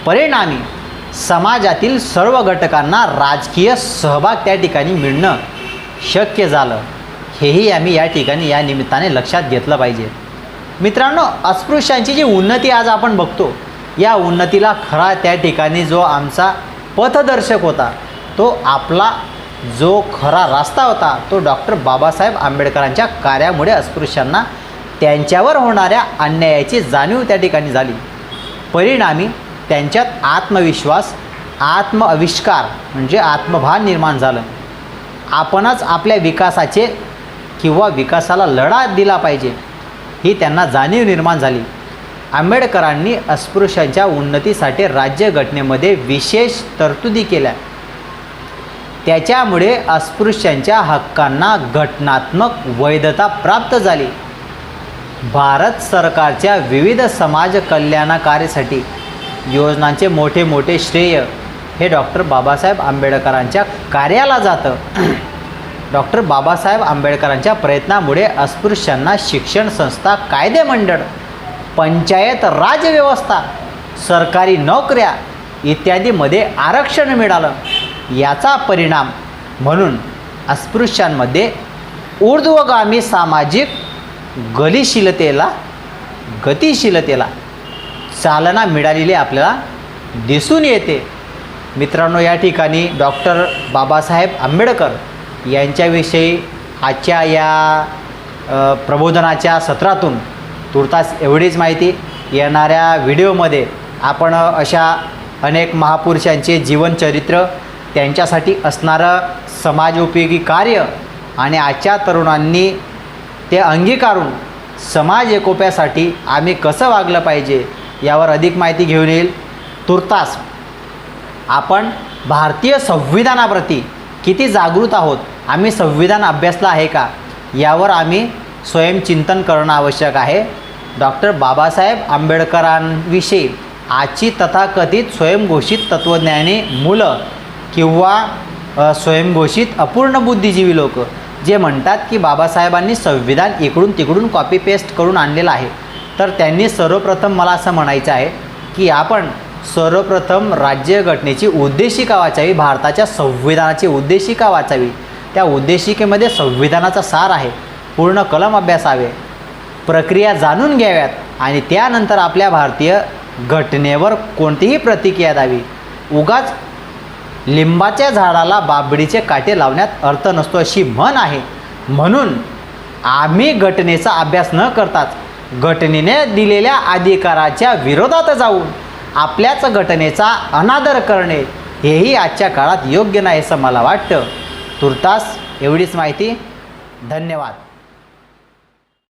परिणामी समाजातील सर्व घटकांना राजकीय सहभाग त्या ठिकाणी मिळणं शक्य झालं. हेही आम्ही या ठिकाणी या निमित्ताने लक्षात घेतलं पाहिजे. मित्रांनो, अस्पृश्यांची जी उन्नती आज आपण बघतो या उन्नतीला खरा त्या ठिकाणी जो आमचा पथदर्शक होता तो आपला जो खरा रस्ता होता तो डॉक्टर बाबासाहेब आंबेडकरांच्या कार्यामुळे अस्पृश्यांना त्यांच्यावर होणाऱ्या अन्यायाची जाणीव त्या ठिकाणी झाली. परिणामी त्यांच्यात आत्मविश्वास, आत्मअविष्कार म्हणजे आत्मभान निर्माण झालं. आपणच आपल्या विकासाचे किंवा विकासाला लढा दिला पाहिजे ही त्यांना जाणीव निर्माण झाली. आंबेडकरांनी अस्पृश्यांच्या उन्नतीसाठी राज्यघटनेमध्ये विशेष तरतुदी केल्या. त्याच्यामुळे अस्पृश्यांच्या हक्कांना घटनात्मक वैधता प्राप्त झाली. भारत सरकारच्या विविध समाज कल्याणकार्यासाठी योजनांचे मोठे श्रेय हे डॉक्टर बाबासाहेब आंबेडकरांच्या कार्याला जातं. डॉक्टर बाबासाहेब आंबेडकरांच्या प्रयत्नामुळे अस्पृश्यांना शिक्षण संस्था, कायदे मंडळ, पंचायत राज व्यवस्था, सरकारी नोकऱ्या इत्यादीमध्ये आरक्षण मिळालं. याचा परिणाम म्हणून अस्पृश्यांमध्ये ऊर्ध्वगामी सामाजिक गतिशीलतेला चालना मिळालेली आपल्याला दिसून येते. मित्रांनो, या ठिकाणी डॉक्टर बाबासाहेब आंबेडकर यांच्याविषयी आजच्या या प्रबोधनाच्या सत्रातून तुर्तास एवढीच माहिती. येणाऱ्या व्हिडिओमध्ये आपण अशा अनेक महापुरुषांचे जीवनचरित्र, त्यांच्यासाठी असणारं समाजोपयोगी कार्य आणि आजच्या तरुणांनी ते अंगीकारून समाज एकोप्यासाठी आम्ही कसं वागलं पाहिजे यावर अधिक माहिती घेऊन येईल. तुर्तास आपण भारतीय संविधानाप्रती किती जागृत आहोत, आम्ही संविधान अभ्यासलं आहे का, यावर आम्ही स्वयंचिंतन करणं आवश्यक आहे. डॉक्टर बाबासाहेब आंबेडकरांविषयी आजची तथाकथित स्वयंघोषित तत्त्वज्ञानी मुलं किंवा स्वयंघोषित अपूर्ण बुद्धिजीवी लोक जे म्हणतात की बाबासाहेबांनी संविधान इकडून तिकडून कॉपी पेस्ट करून आणलेलं आहे, तर त्यांनी सर्वप्रथम मला असं म्हणायचं आहे की आपण सर्वप्रथम राज्यघटनेची उद्देशिका वाचावी, भारताच्या संविधानाची उद्देशिका वाचावी. त्या उद्देशिकेमध्ये संविधानाचा सार आहे, पूर्ण कलम अभ्यासावे, प्रक्रिया जाणून घ्याव्यात आणि त्यानंतर आपल्या भारतीय घटनेवर कोणतीही प्रतिक्रिया द्यावी. उगाच लिंबाच्या झाडाला बाभडीचे काटे लावण्यात अर्थ नसतो अशी म्हण आहे. म्हणून आम्ही घटनेचा अभ्यास न करताच घटनेने दिलेल्या अधिकाराच्या विरोधात जाऊन आपल्याच घटनेचा अनादर करणे हेही आजच्या काळात योग्य नाही असं मला वाटतं. तुर्तास एवढीच माहिती. धन्यवाद.